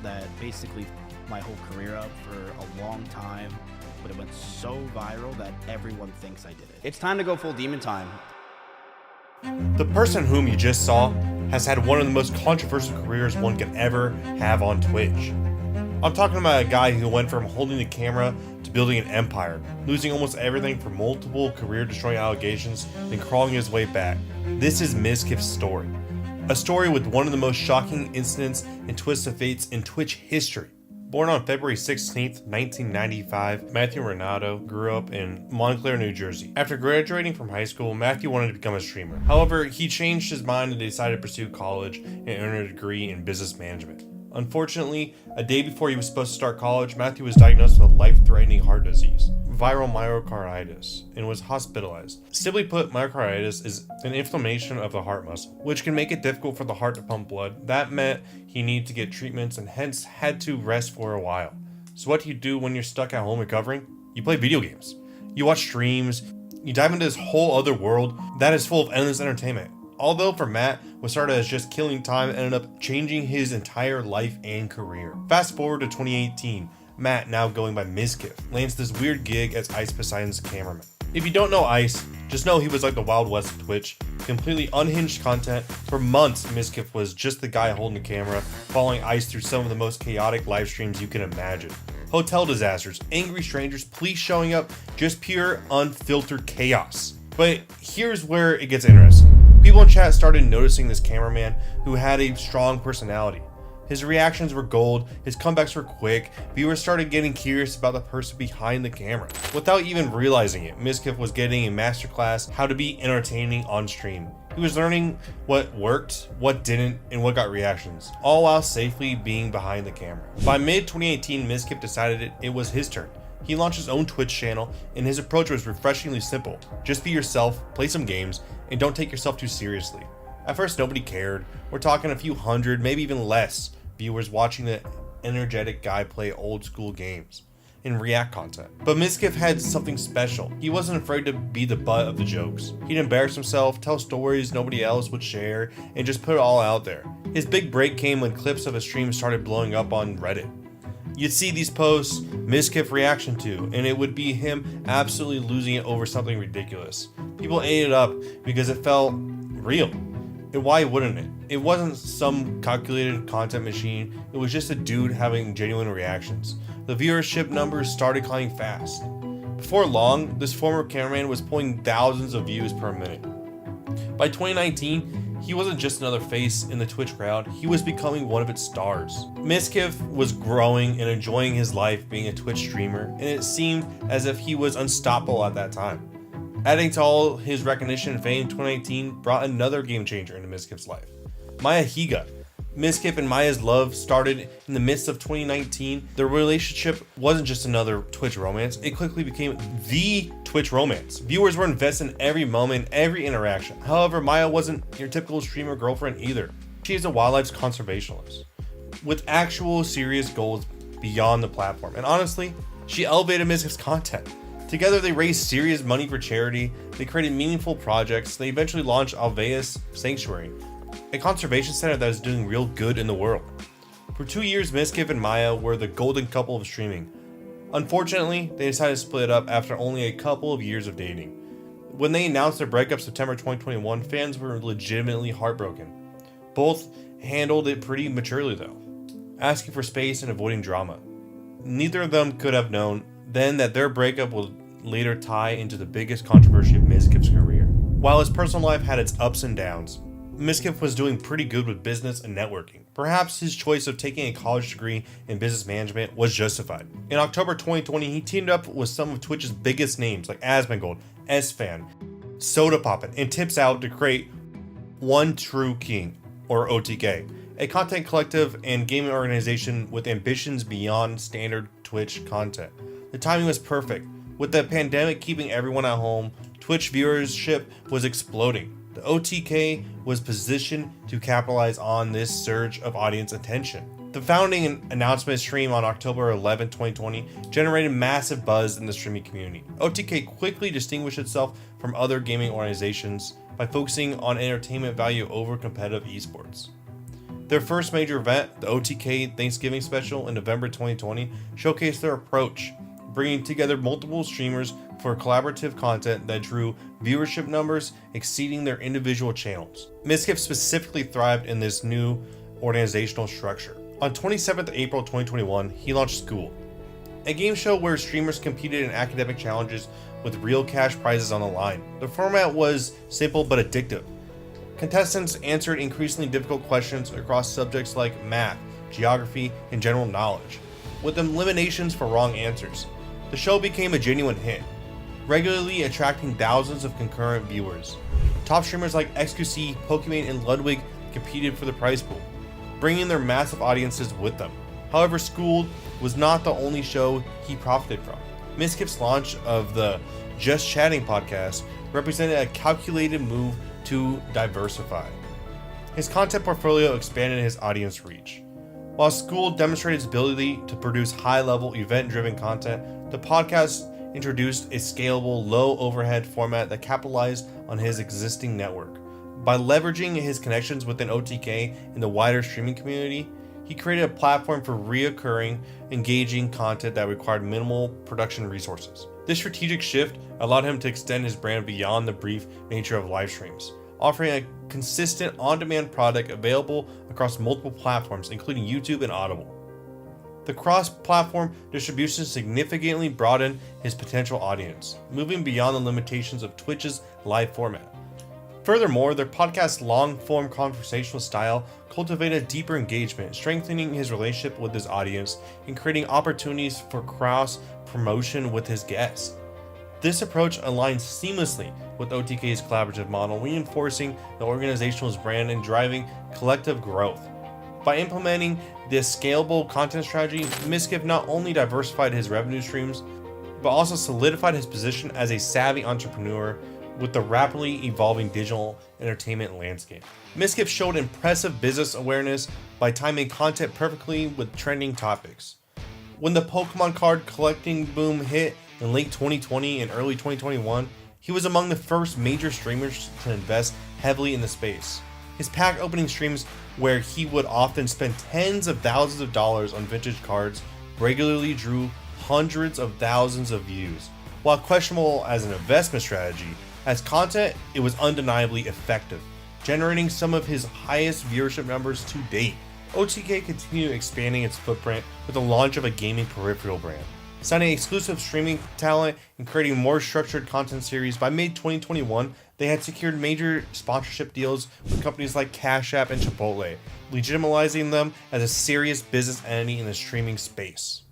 that basically my whole career up for a long time, but it went so viral that everyone thinks I did it. It's time to go full demon time. The person whom you just saw has had one of the most controversial careers one could ever have on Twitch. I'm talking about a guy who went from holding the camera to building an empire, losing almost everything for multiple career-destroying allegations, and crawling his way back. This is Miskiff's story. A story with one of the most shocking incidents and twists of fates in Twitch history. Born on February 16, 1995, Matthew Renato grew up in Montclair, New Jersey. After graduating from high school, Matthew wanted to become a streamer. However, he changed his mind and decided to pursue college and earn a degree in business management. Unfortunately, a day before he was supposed to start college, Matthew was diagnosed with a life-threatening heart disease, viral myocarditis, and was hospitalized. Simply put, myocarditis is an inflammation of the heart muscle, which can make it difficult for the heart to pump blood. That meant he needed to get treatments and hence had to rest for a while. So what do you do when you're stuck at home recovering? You play video games. You watch streams. You dive into this whole other world that is full of endless entertainment. Although for Matt, what started as just killing time ended up changing his entire life and career. Fast forward to 2018, Matt, now going by Miskiff, lands this weird gig as Ice Poseidon's cameraman. If you don't know Ice, just know he was like the Wild West of Twitch, completely unhinged content. For months, Miskiff was just the guy holding the camera, following Ice through some of the most chaotic live streams you can imagine. Hotel disasters, angry strangers, police showing up, just pure unfiltered chaos. But here's where it gets interesting. People in chat started noticing this cameraman who had a strong personality. His reactions were gold, his comebacks were quick, viewers started getting curious about the person behind the camera. Without even realizing it, Miskiff was getting a masterclass how to be entertaining on stream. He was learning what worked, what didn't, and what got reactions, all while safely being behind the camera. By mid-2018, Miskiff decided it was his turn. He launched his own Twitch channel, and his approach was refreshingly simple. Just be yourself, play some games, and don't take yourself too seriously. At first, nobody cared. We're talking a few hundred, maybe even less, viewers watching the energetic guy play old school games and react content. But Miskiff had something special. He wasn't afraid to be the butt of the jokes. He'd embarrass himself, tell stories nobody else would share, and just put it all out there. His big break came when clips of his stream started blowing up on Reddit. You'd see these posts, Miskiff reaction to, and it would be him absolutely losing it over something ridiculous. People ate it up because it felt real. And why wouldn't it? It wasn't some calculated content machine, it was just a dude having genuine reactions. The viewership numbers started climbing fast. Before long, this former cameraman was pulling thousands of views per minute. By 2019, he wasn't just another face in the Twitch crowd, he was becoming one of its stars. Miskiff was growing and enjoying his life being a Twitch streamer, and it seemed as if he was unstoppable at that time. Adding to all his recognition and fame, 2019 brought another game changer into Miskiff's life. Maya Higa. Miskiff and Maya's love started in the midst of 2019. Their relationship wasn't just another Twitch romance, it quickly became the Twitch romance. Viewers were invested in every moment, every interaction. However, Maya wasn't your typical streamer girlfriend either. She is a wildlife conservationist with actual serious goals beyond the platform. And honestly, she elevated Miskiff's content. Together, they raised serious money for charity, they created meaningful projects, they eventually launched Alveus Sanctuary, a conservation center that is doing real good in the world. For 2 years, Miskiff and Maya were the golden couple of streaming. Unfortunately, they decided to split up after only a couple of years of dating. When they announced their breakup September 2021, fans were legitimately heartbroken. Both handled it pretty maturely though, asking for space and avoiding drama. Neither of them could have known then that their breakup would later tie into the biggest controversy of Mizkif's career. While his personal life had its ups and downs, Mizkif was doing pretty good with business and networking. Perhaps his choice of taking a college degree in business management was justified. In October 2020, he teamed up with some of Twitch's biggest names like Asmongold, S-Fan, Soda Poppin', and Tips Out to create One True King, or OTK, a content collective and gaming organization with ambitions beyond standard Twitch content. The timing was perfect. With the pandemic keeping everyone at home, Twitch viewership was exploding. The OTK was positioned to capitalize on this surge of audience attention. The founding and announcement stream on October 11, 2020 generated massive buzz in the streaming community. OTK quickly distinguished itself from other gaming organizations by focusing on entertainment value over competitive esports. Their first major event, the OTK Thanksgiving Special in November 2020, showcased their approach, bringing together multiple streamers for collaborative content that drew viewership numbers exceeding their individual channels. Mizkif specifically thrived in this new organizational structure. On 27th April 2021, he launched School, a game show where streamers competed in academic challenges with real cash prizes on the line. The format was simple but addictive. Contestants answered increasingly difficult questions across subjects like math, geography, and general knowledge, with eliminations for wrong answers. The show became a genuine hit, regularly attracting thousands of concurrent viewers. Top streamers like XQC, Pokimane, and Ludwig competed for the prize pool, bringing their massive audiences with them. However, Schooled was not the only show he profited from. Mizkif's launch of the Just Chatting podcast represented a calculated move to diversify. His content portfolio expanded his audience reach. While School demonstrated its ability to produce high-level, event-driven content, the podcast introduced a scalable, low-overhead format that capitalized on his existing network. By leveraging his connections within OTK and the wider streaming community, he created a platform for reoccurring, engaging content that required minimal production resources. This strategic shift allowed him to extend his brand beyond the brief nature of live streams, offering a consistent on-demand product available across multiple platforms, including YouTube and Audible. The cross-platform distribution significantly broadened his potential audience, moving beyond the limitations of Twitch's live format. Furthermore, their podcast's long-form conversational style cultivated deeper engagement, strengthening his relationship with his audience and creating opportunities for cross-promotion with his guests. This approach aligns seamlessly with OTK's collaborative model, reinforcing the organization's brand and driving collective growth. By implementing this scalable content strategy, Mizkif not only diversified his revenue streams, but also solidified his position as a savvy entrepreneur with the rapidly evolving digital entertainment landscape. Mizkif showed impressive business awareness by timing content perfectly with trending topics. When the Pokemon card collecting boom hit in late 2020 and early 2021, he was among the first major streamers to invest heavily in the space. His pack opening streams, where he would often spend tens of thousands of dollars on vintage cards, regularly drew hundreds of thousands of views. While questionable as an investment strategy, as content, it was undeniably effective, generating some of his highest viewership numbers to date. OTK continued expanding its footprint with the launch of a gaming peripheral brand, signing exclusive streaming talent and creating more structured content series. By mid-2021, they had secured major sponsorship deals with companies like Cash App and Chipotle, legitimizing them as a serious business entity in the streaming space.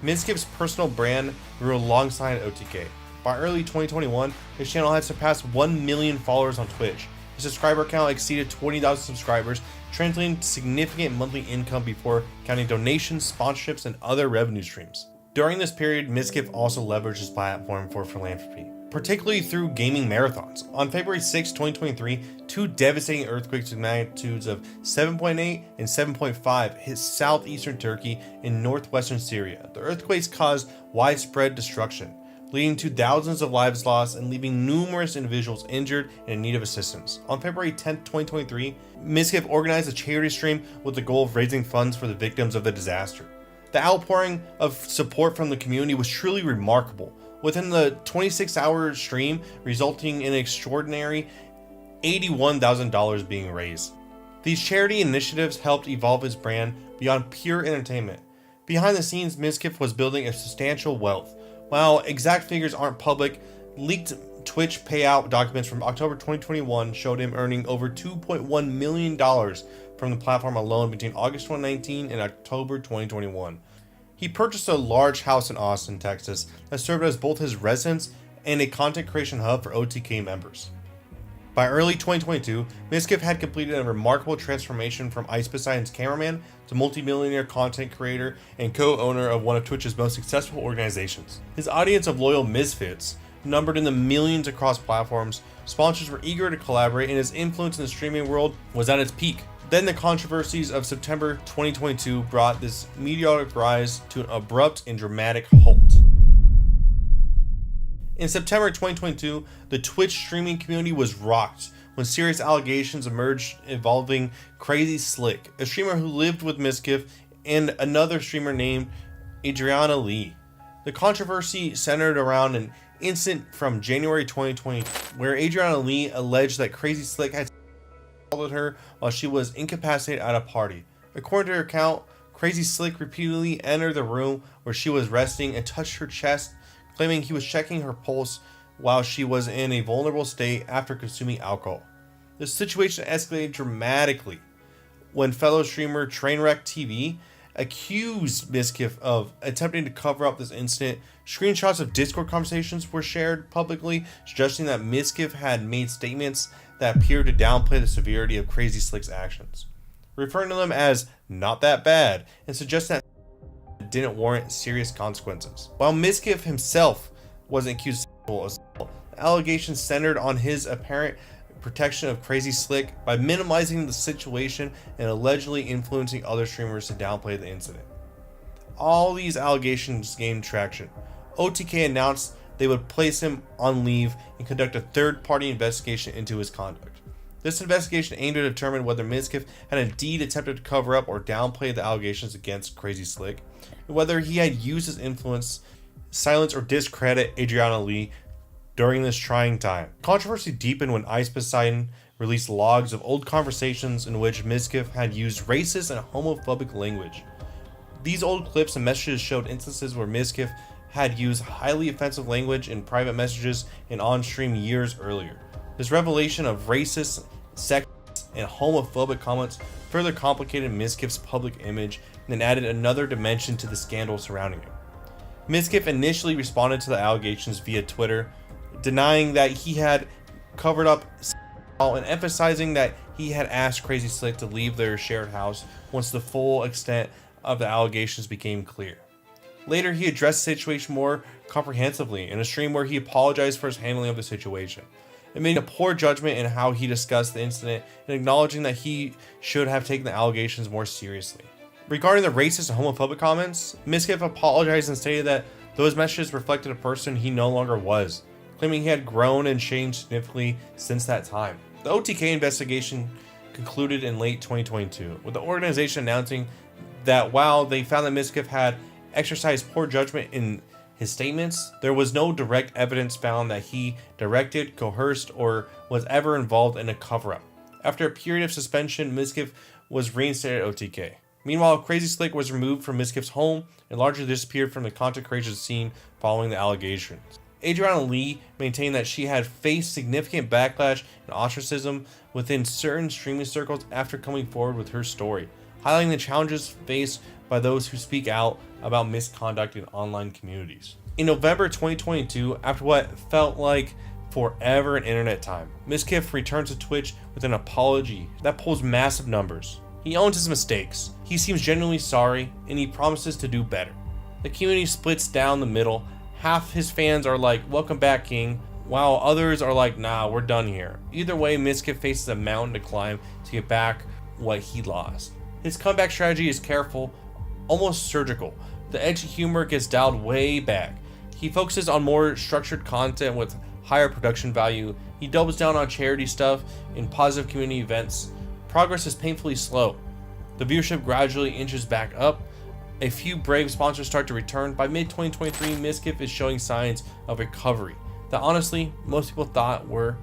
Mizkif's personal brand grew alongside OTK. By early 2021, his channel had surpassed 1 million followers on Twitch. His subscriber count exceeded 20,000 subscribers, translating to significant monthly income before counting donations, sponsorships, and other revenue streams. During this period, Mizkif also leveraged his platform for philanthropy, particularly through gaming marathons. On February 6, 2023, two devastating earthquakes with magnitudes of 7.8 and 7.5 hit southeastern Turkey and northwestern Syria. The earthquakes caused widespread destruction, leading to thousands of lives lost and leaving numerous individuals injured and in need of assistance. On February 10, 2023, Mizkif organized a charity stream with the goal of raising funds for the victims of the disaster. The outpouring of support from the community was truly remarkable, within the 26-hour stream, resulting in an extraordinary $81,000 being raised. These charity initiatives helped evolve his brand beyond pure entertainment. Behind the scenes, Mizkif was building a substantial wealth. While exact figures aren't public, leaked Twitch payout documents from October 2021 showed him earning over $2.1 million from the platform alone between August 2019 and October 2021. He purchased a large house in Austin, Texas that served as both his residence and a content creation hub for OTK members. By early 2022, Mizkif had completed a remarkable transformation from Ice Poseidon's cameraman to multi-millionaire content creator and co-owner of one of Twitch's most successful organizations. His audience of loyal misfits numbered in the millions across platforms, sponsors were eager to collaborate, and his influence in the streaming world was at its peak. Then the controversies of September 2022 brought this meteoric rise to an abrupt and dramatic halt. In September 2022, the Twitch streaming community was rocked when serious allegations emerged involving Crazy Slick, a streamer who lived with Mizkif, and another streamer named Adriana Lee. The controversy centered around an incident from January 2020 where Adriana Lee alleged that Crazy Slick had assaulted her while she was incapacitated at a party. According to her account, Crazy Slick repeatedly entered the room where she was resting and touched her chest, claiming he was checking her pulse while she was in a vulnerable state after consuming alcohol. The situation escalated dramatically when fellow streamer Trainwreck TV accused Mizkif of attempting to cover up this incident. Screenshots of Discord conversations were shared publicly, suggesting that Mizkif had made statements that appeared to downplay the severity of Crazy Slick's actions, referring to them as not that bad and suggesting that didn't warrant serious consequences. While Mizkif himself wasn't accused of sexual assault, the allegations centered on his apparent protection of Crazy Slick by minimizing the situation and allegedly influencing other streamers to downplay the incident. All these allegations gained traction. OTK announced they would place him on leave and conduct a third-party investigation into his conduct. This investigation aimed to determine whether Mizkif had indeed attempted to cover up or downplay the allegations against Crazy Slick, and whether he had used his influence, silence, or discredit Adriana Lee during this trying time. Controversy deepened when Ice Poseidon released logs of old conversations in which Mizkif had used racist and homophobic language. These old clips and messages showed instances where Mizkif had used highly offensive language in private messages and on-stream years earlier. This revelation of racist, sexist, and homophobic comments further complicated Mizkif's public image and added another dimension to the scandal surrounding him. Mizkif initially responded to the allegations via Twitter, denying that he had covered up and emphasizing that he had asked Crazy Slick to leave their shared house once the full extent of the allegations became clear. Later, he addressed the situation more comprehensively in a stream where he apologized for his handling of the situation, admitting a poor judgment in how he discussed the incident and acknowledging that he should have taken the allegations more seriously. Regarding the racist and homophobic comments, Mizkif apologized and stated that those messages reflected a person he no longer was, claiming he had grown and changed significantly since that time. The OTK investigation concluded in late 2022, with the organization announcing that while they found that Mizkif had exercised poor judgment in his statements, there was no direct evidence found that he directed, coerced, or was ever involved in a cover-up. After a period of suspension, Mizkif was reinstated at OTK. Meanwhile, Crazy Slick was removed from Mizkif's home and largely disappeared from the content creation scene following the allegations. Adriana Lee maintained that she had faced significant backlash and ostracism within certain streaming circles after coming forward with her story, highlighting the challenges faced by those who speak out about misconduct in online communities. In November 2022, after what felt like forever in internet time, Mizkif returned to Twitch with an apology that pulls massive numbers. He owns his mistakes, he seems genuinely sorry, and he promises to do better. The community splits down the middle. Half his fans are like, "Welcome back, King," while others are like, "Nah, we're done here." Either way, Mizkif faces a mountain to climb to get back what he lost. His comeback strategy is careful, almost surgical. The edgy humor gets dialed way back. He focuses on more structured content with higher production value. He doubles down on charity stuff and positive community events. Progress is painfully slow. The viewership gradually inches back up, A few brave sponsors start to return. By mid-2023, Mizkif is showing signs of recovery that honestly, most people thought were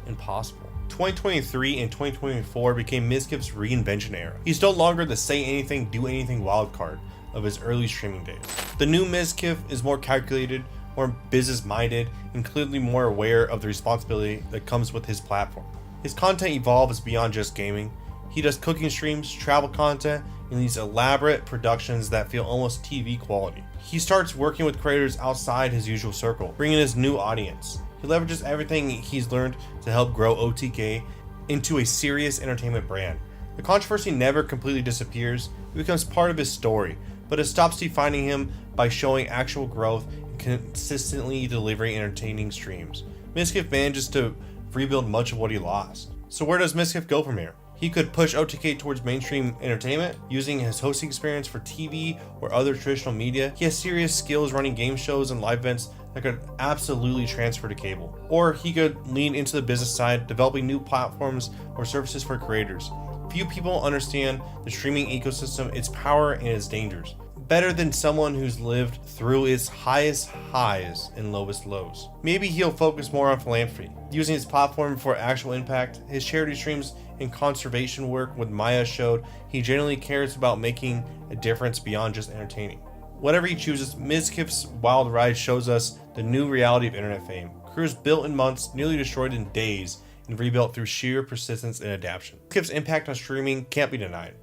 impossible. 2023 and 2024 became Mizkif's reinvention era. He's no longer the say anything, do anything wildcard of his early streaming days. The new Mizkif is more calculated, more business-minded, and clearly more aware of the responsibility that comes with his platform. His content evolves beyond just gaming. He does cooking streams, travel content, and these elaborate productions that feel almost TV quality. He starts working with creators outside his usual circle, bringing his new audience. He leverages everything he's learned to help grow OTK into a serious entertainment brand. The controversy never completely disappears, it becomes part of his story, but it stops defining him by showing actual growth and consistently delivering entertaining streams. Mizkif manages to rebuild much of what he lost. So where does Mizkif go from here? He could push OTK towards mainstream entertainment, using his hosting experience for TV or other traditional media. He has serious skills running game shows and live events that could absolutely transfer to cable. Or he could lean into the business side, developing new platforms or services for creators. Few people understand the streaming ecosystem, its power and its dangers, better than someone who's lived through its highest highs and lowest lows. Maybe he'll focus more on philanthropy, using his platform for actual impact. His charity streams and conservation work with Maya showed he genuinely cares about making a difference beyond just entertaining. Whatever he chooses, Mizkif's wild ride shows us the new reality of internet fame. Careers built in months, nearly destroyed in days, and rebuilt through sheer persistence and adaptation. Mizkif's impact on streaming can't be denied.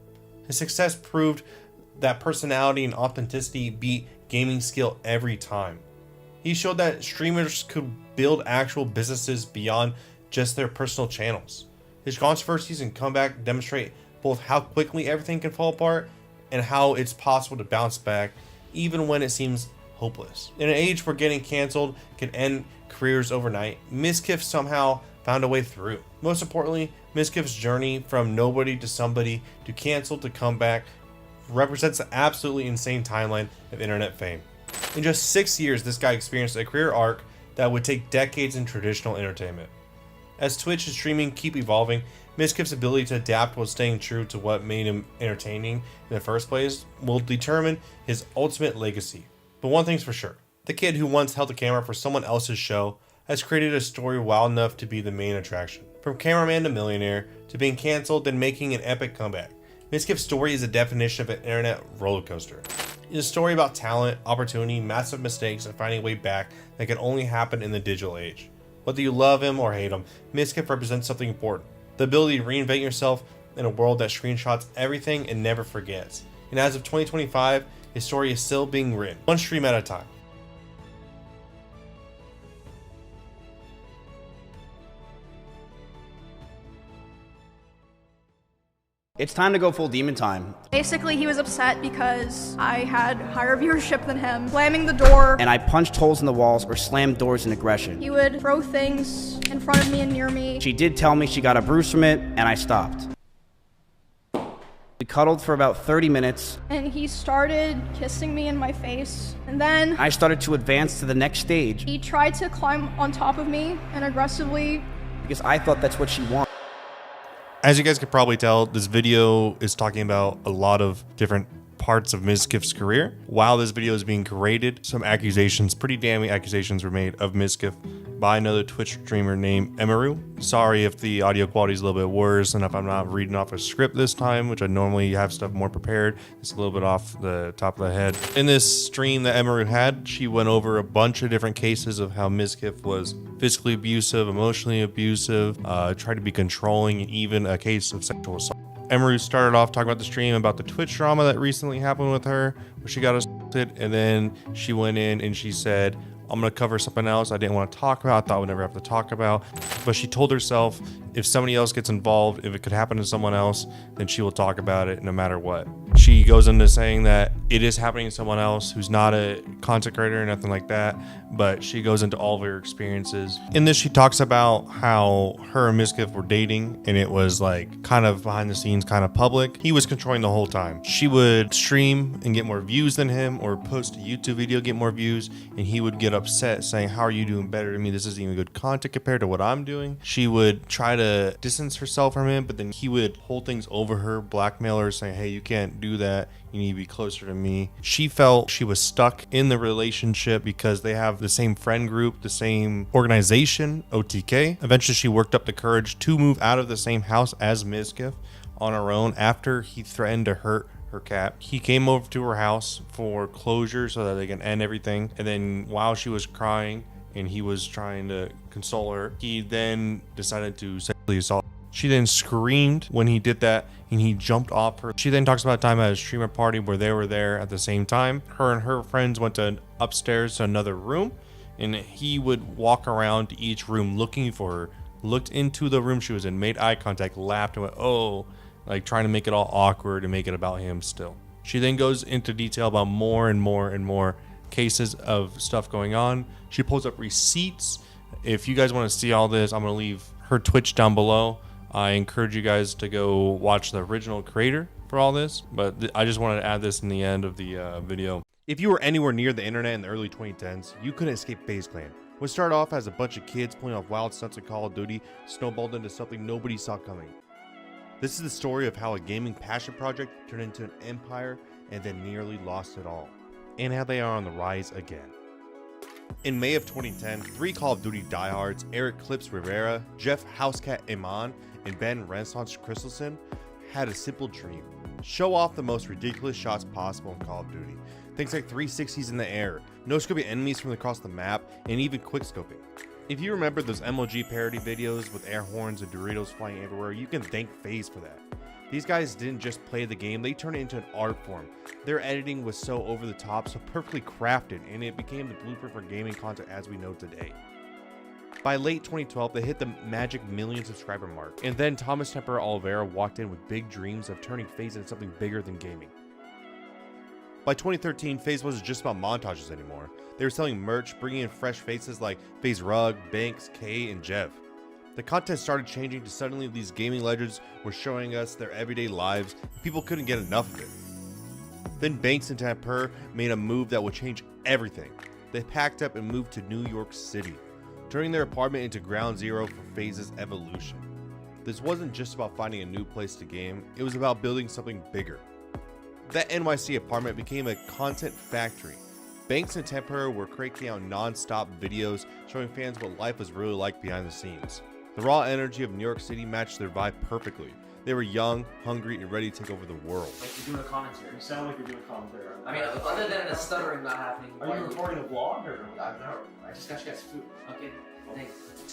His success proved that personality and authenticity beat gaming skill every time. He showed that streamers could build actual businesses beyond just their personal channels. His controversies and comeback demonstrate both how quickly everything can fall apart and how it's possible to bounce back even when it seems hopeless. In an age where getting canceled can end careers overnight, Mizkif somehow found a way through. Most importantly, Mizkif's journey from nobody to somebody to canceled to comeback represents an absolutely insane timeline of internet fame. In just 6 years, this guy experienced a career arc that would take decades in traditional entertainment. As Twitch and streaming keep evolving, Mizkif's ability to adapt while staying true to what made him entertaining in the first place will determine his ultimate legacy. But one thing's for sure, the kid who once held the camera for someone else's show has created a story wild enough to be the main attraction. From cameraman to millionaire, to being canceled then making an epic comeback, Mizkif's story is a definition of an internet roller coaster. It's a story about talent, opportunity, massive mistakes, and finding a way back that can only happen in the digital age. Whether you love him or hate him, Mizkif represents something important. The ability to reinvent yourself in a world that screenshots everything and never forgets. And as of 2025, his story is still being written, one stream at a time. It's time to go full demon time. Basically, he was upset because I had higher viewership than him, slamming the door. And I punched holes in the walls or slammed doors in aggression. He would throw things in front of me and near me. She did tell me she got a bruise from it, and I stopped. We cuddled for about 30 minutes. And he started kissing me in my face. And then I started to advance to the next stage. He tried to climb on top of me and aggressively. Because I thought that's what she wanted. As you guys could probably tell, this video is talking about a lot of different parts of Mizkif's career. While this video is being created, some accusations, pretty damning accusations were made of Mizkif by another Twitch streamer named Emaru. Sorry if the audio quality is a little bit worse and if I'm not reading off a script this time, which I normally have stuff more prepared. It's a little bit off the top of the head. In this stream that Emaru had, she went over a bunch of different cases of how Mizkif was physically abusive, emotionally abusive, tried to be controlling, and even a case of sexual assault. Emaru started off talking about the stream, about the Twitch drama that recently happened with her, where she got assaulted, and then she went in and she said, I'm going to cover something else I didn't want to talk about, I thought I would never have to talk about. But she told herself if somebody else gets involved, if it could happen to someone else, then she will talk about it no matter what. She goes into saying that it is happening to someone else who's not a content creator or nothing like that, but she goes into all of her experiences. In this, she talks about how her and Mizkif were dating, and it was like kind of behind the scenes, kind of public. He was controlling the whole time. She would stream and get more views than him, or post a YouTube video, get more views, and he would get upset saying, how are you doing better than me? This isn't even good content compared to what I'm doing. doing. She would try to distance herself from him, but then he would hold things over her, blackmail her, saying, hey, you can't do that. You need to be closer to me. She felt she was stuck in the relationship because they have the same friend group, the same organization, OTK. Eventually, she worked up the courage to move out of the same house as Mizkif on her own after he threatened to hurt her cat. He came over to her house for closure so that they can end everything. And then while she was crying and he was trying to console her, he then decided to sexually assault her. She then screamed when he did that and he jumped off her. She then talks about a time at a streamer party where they were there at the same time. Her and her friends went to upstairs to another room and he would walk around to each room looking for her, looked into the room she was in, made eye contact, laughed and went, oh, like trying to make it all awkward and make it about him still. She then goes into detail about more and more and more cases of stuff going on. She pulls up receipts. If you guys want to see all this, I'm going to leave her Twitch down below. I encourage you guys to go watch the original creator for all this, but I just wanted to add this in the end of the video. If you were anywhere near the internet in the early 2010s, you couldn't escape FaZe Clan. What started off as a bunch of kids pulling off wild stunts in Call of Duty snowballed into something nobody saw coming. This is the story of how a gaming passion project turned into an empire and then nearly lost it all, and how they are on the rise again. In May of 2010, 3 Call of Duty diehards, Eric Clips Rivera, Jeff Housecat Iman, and Ben Renaissance Christensen, had a simple dream: show off the most ridiculous shots possible in Call of Duty. Things like 360s in the air, no-scoping enemies from across the map, and even quick-scoping. If you remember those MLG parody videos with air horns and Doritos flying everywhere, you can thank FaZe for that. These guys didn't just play the game, they turned it into an art form. Their editing was so over the top, so perfectly crafted, and it became the blueprint for gaming content as we know today. By late 2012, they hit the magic 1 million subscriber mark, and then Thomas Temper Oliveira walked in with big dreams of turning FaZe into something bigger than gaming. By 2013, FaZe wasn't just about montages anymore. They were selling merch, bringing in fresh faces like FaZe Rug, Banks, Kay, and Jev. The content started changing to suddenly these gaming legends were showing us their everyday lives, and people couldn't get enough of it. Then Banks and Temper made a move that would change everything. They packed up and moved to New York City, turning their apartment into ground zero for FaZe's evolution. This wasn't just about finding a new place to game, it was about building something bigger. That NYC apartment became a content factory. Banks and Temper were cranking out non-stop videos showing fans what life was really like behind the scenes. The raw energy of New York City matched their vibe perfectly. They were young, hungry, and ready to take over the world. Like you're doing a commentary. You sound like you're doing a commentary. I mean, other than the stuttering not happening. Are you recording a vlog or? I just got you guys food. Okay, thanks.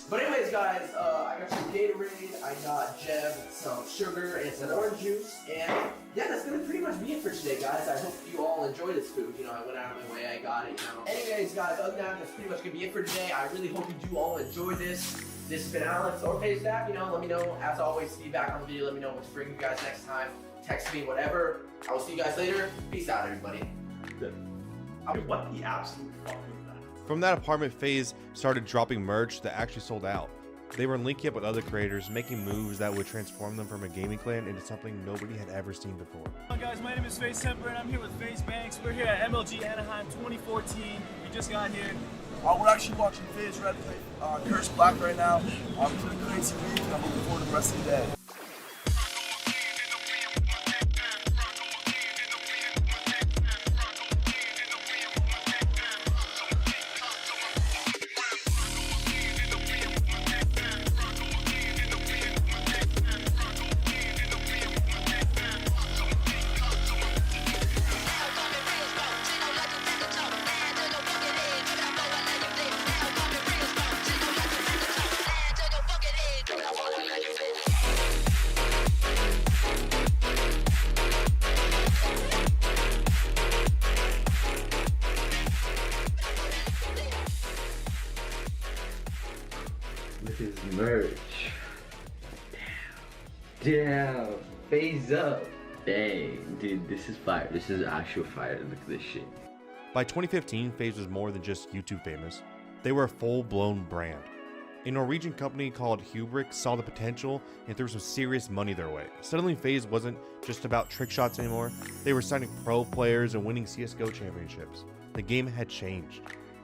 But anyways, guys, I got some Gatorade, I got Jev, some sugar, and some orange juice, and yeah, that's gonna pretty much be it for today, guys. I hope you all enjoy this food. You know, I went out of my way, I got it, you know. Anyways, guys, other than that, that's pretty much gonna be it for today. I really hope you do all enjoy this. This has been Alex or FaZe Staff. You know, let me know, as always, feedback on the video. Let me know what to bring you guys next time. Text me, whatever. I will see you guys later. Peace out, everybody. What the absolute fuck was that? From that apartment, FaZe started dropping merch that actually sold out. They were linking up with other creators, making moves that would transform them from a gaming clan into something nobody had ever seen before. Hi guys, my name is FaZe Temper and I'm here with FaZe Banks. We're here at MLG Anaheim 2014. We just got here. We're actually watching FaZe Red play Curse Black right now. It's been a crazy week and I'm looking forward to the rest of the day. With his merch. Damn. FaZe up. Dang, dude, this is fire. This is actual fire. Look at this shit. By 2015, FaZe was more than just YouTube famous. They were a full-blown brand. A Norwegian company called Hubrik saw the potential and threw some serious money their way. Suddenly, FaZe wasn't just about trick shots anymore. They were signing pro players and winning CSGO championships. The game had changed.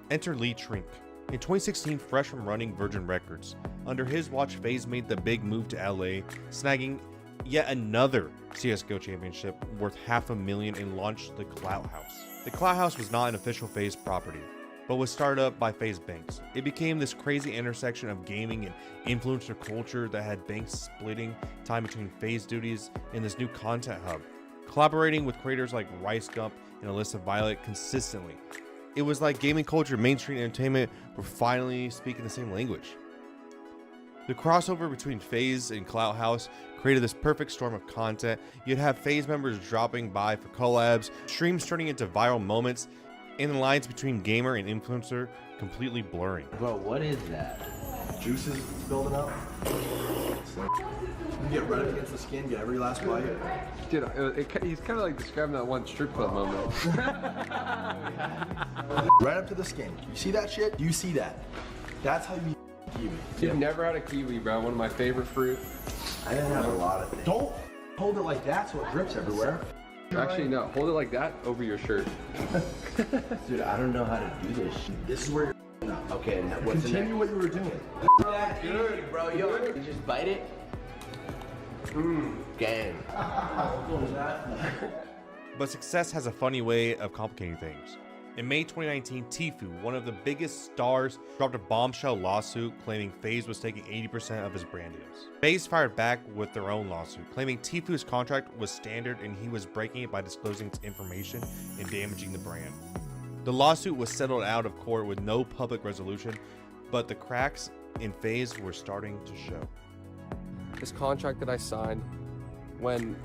Enter Lee Trink. In 2016, fresh from running Virgin Records, under his watch, FaZe made the big move to LA, snagging yet another CSGO championship worth $500,000 and launched the Clout House. The Clout House was not an official FaZe property, but was started up by FaZe Banks. It became this crazy intersection of gaming and influencer culture that had Banks splitting time between FaZe duties in this new content hub, collaborating with creators like Rice Gump and Alyssa Violet consistently. It was like gaming culture, mainstream entertainment were finally speaking the same language. The crossover between FaZe and Clout House created this perfect storm of content. You'd have FaZe members dropping by for collabs, streams turning into viral moments, and the lines between gamer and influencer completely blurring. Bro, what is that? Juices building up. You get right up against the skin, get every last bite. Dude, he's kind of like describing that one strip club moment. Right up to the skin. You see that shit? You see that. That's how you kiwi. You've never had a kiwi, bro. One of my favorite fruit. I didn't have a lot of things. Don't hold it like that so it drips everywhere. Actually, no. Hold it like that over your shirt. Dude, I don't know how to do this shit. This is where you're okay, now what's continue what you were doing. That's good, bro. Yo, you just bite it. Gang. But success has a funny way of complicating things. In May 2019, Tfue, one of the biggest stars, dropped a bombshell lawsuit claiming FaZe was taking 80% of his brand deals. FaZe fired back with their own lawsuit, claiming Tfue's contract was standard and he was breaking it by disclosing its information and damaging the brand. The lawsuit was settled out of court with no public resolution, but the cracks in FaZe were starting to show. This contract that I signed, when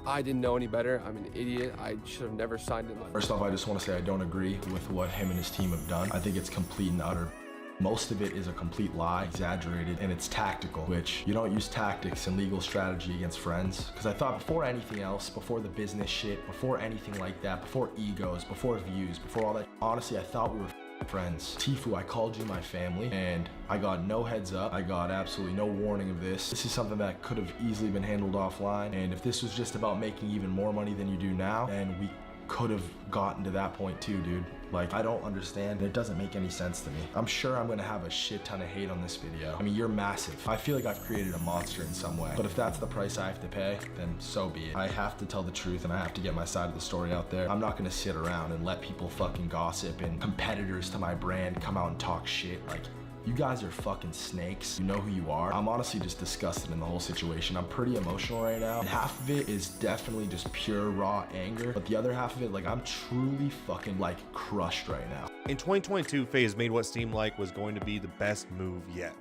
I didn't know any better, I'm an idiot. I should have never signed it. First off, I just want to say I don't agree with what him and his team have done. I think it's complete and utter. Most of it is a complete lie, exaggerated, and it's tactical, which you don't use tactics and legal strategy against friends. Because I thought before anything else, before the business shit, before anything like that, before egos, before views, before all that, honestly, I thought we were friends. Tfue, I called you my family, and I got no heads up. I got absolutely no warning of this. This is something that could have easily been handled offline, and if this was just about making even more money than you do now, then we could have gotten to that point too, dude. Like, I don't understand. It doesn't make any sense to me. I'm sure I'm gonna have a shit ton of hate on this video. I mean, you're massive. I feel like I've created a monster in some way. But if that's the price I have to pay, then so be it. I have to tell the truth and I have to get my side of the story out there. I'm not gonna sit around and let people fucking gossip and competitors to my brand come out and talk shit. Like, you guys are fucking snakes. You know who you are. I'm honestly just disgusted in the whole situation. I'm pretty emotional right now. And half of it is definitely just pure raw anger. But the other half of it, like, I'm truly fucking like crushed right now. In 2022, FaZe made what seemed like was going to be the best move yet.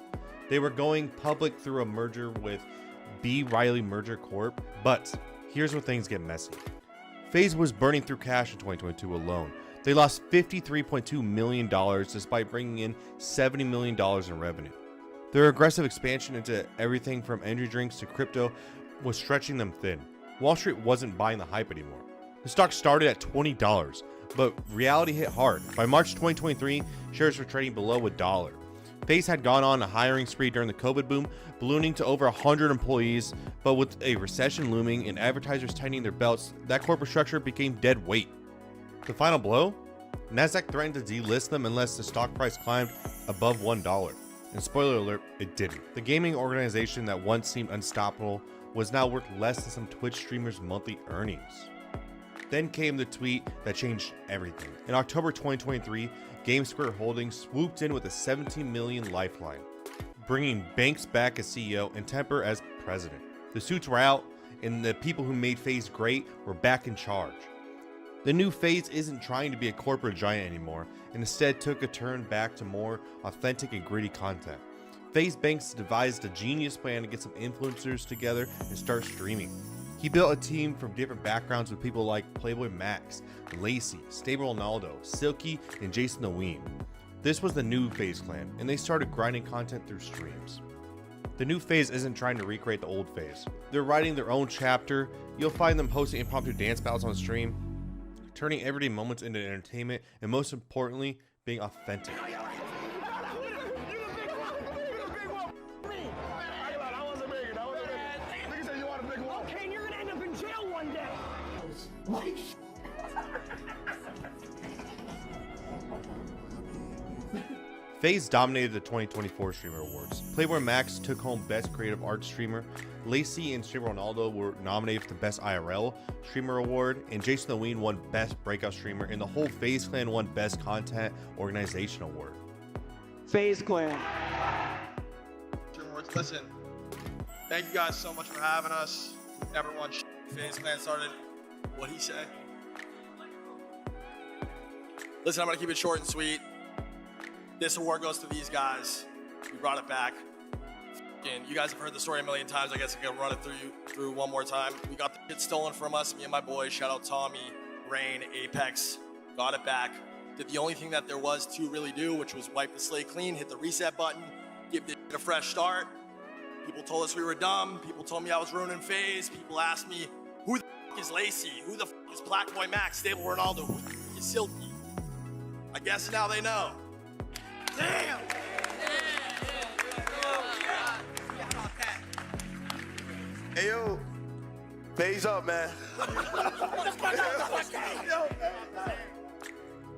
They were going public through a merger with B. Riley Merger Corp. But here's where things get messy. FaZe was burning through cash in 2022 alone. They lost $53.2 million despite bringing in $70 million in revenue. Their aggressive expansion into everything from energy drinks to crypto was stretching them thin. Wall Street wasn't buying the hype anymore. The stock started at $20, but reality hit hard. By March 2023, shares were trading below $1. FaZe had gone on a hiring spree during the COVID boom, ballooning to over 100 employees, but with a recession looming and advertisers tightening their belts, that corporate structure became dead weight. The final blow? NASDAQ threatened to delist them unless the stock price climbed above $1. And spoiler alert, it didn't. The gaming organization that once seemed unstoppable was now worth less than some Twitch streamers' monthly earnings. Then came the tweet that changed everything. In October 2023, GameSquare Holdings swooped in with a $17 million lifeline, bringing Banks back as CEO and Temper as president. The suits were out, and the people who made FaZe great were back in charge. The new FaZe isn't trying to be a corporate giant anymore, and instead took a turn back to more authentic and gritty content. FaZe Banks devised a genius plan to get some influencers together and start streaming. He built a team from different backgrounds with people like Playboy Max, Lacey, Stable Ronaldo, Silky, and Jason the Weem. This was the new FaZe clan, and they started grinding content through streams. The new FaZe isn't trying to recreate the old FaZe. They're writing their own chapter. You'll find them hosting impromptu dance battles on stream, turning everyday moments into entertainment, and most importantly, being authentic. Okay, and you're gonna end up in jail one day. FaZe dominated the 2024 Streamer Awards. Playboy Max took home Best Creative Arts Streamer, Lacey and Streamer Ronaldo were nominated for the Best IRL Streamer Award, and Jason the Ween won Best Breakout Streamer, and the whole FaZe Clan won Best Content Organization Award. FaZe Clan. Listen, thank you guys so much for having us. Everyone, FaZe Clan started. What'd he say? Listen, I'm gonna keep it short and sweet. This award goes to these guys. We brought it back. And you guys have heard the story a million times. I guess I can run it through one more time. We got the shit stolen from us, me and my boys. Shout out Tommy, Rain, Apex. Got it back. Did the only thing that there was to really do, which was wipe the slate clean, hit the reset button, give this shit a fresh start. People told us we were dumb. People told me I was ruining FaZe. People asked me, who the f is Lacey? Who the f is Black Boy Max, Stable Ronaldo? Who the f is Silky? I guess now they know. Damn! Hey yo, FaZe up, man.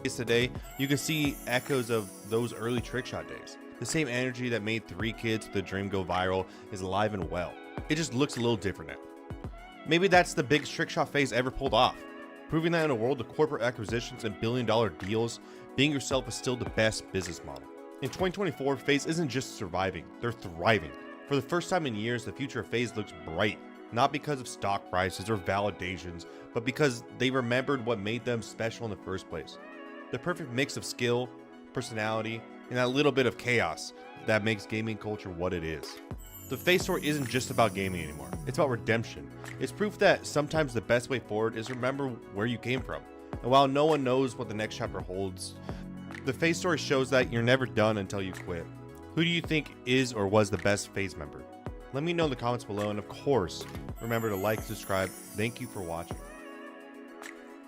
Today, you can see echoes of those early trickshot days. The same energy that made 3 kids with a dream go viral is alive and well. It just looks a little different now. Maybe that's the biggest trickshot FaZe ever pulled off, proving that in a world of corporate acquisitions and billion-dollar deals, being yourself is still the best business model. In 2024, FaZe isn't just surviving, they're thriving. For the first time in years, the future of FaZe looks bright, not because of stock prices or validations, but because they remembered what made them special in the first place. The perfect mix of skill, personality, and that little bit of chaos that makes gaming culture what it is. The FaZe story isn't just about gaming anymore, it's about redemption. It's proof that sometimes the best way forward is to remember where you came from. And while no one knows what the next chapter holds, the FaZe story shows that you're never done until you quit. Who do you think is or was the best FaZe member? Let me know in the comments below, and of course, remember to like, subscribe. Thank you for watching.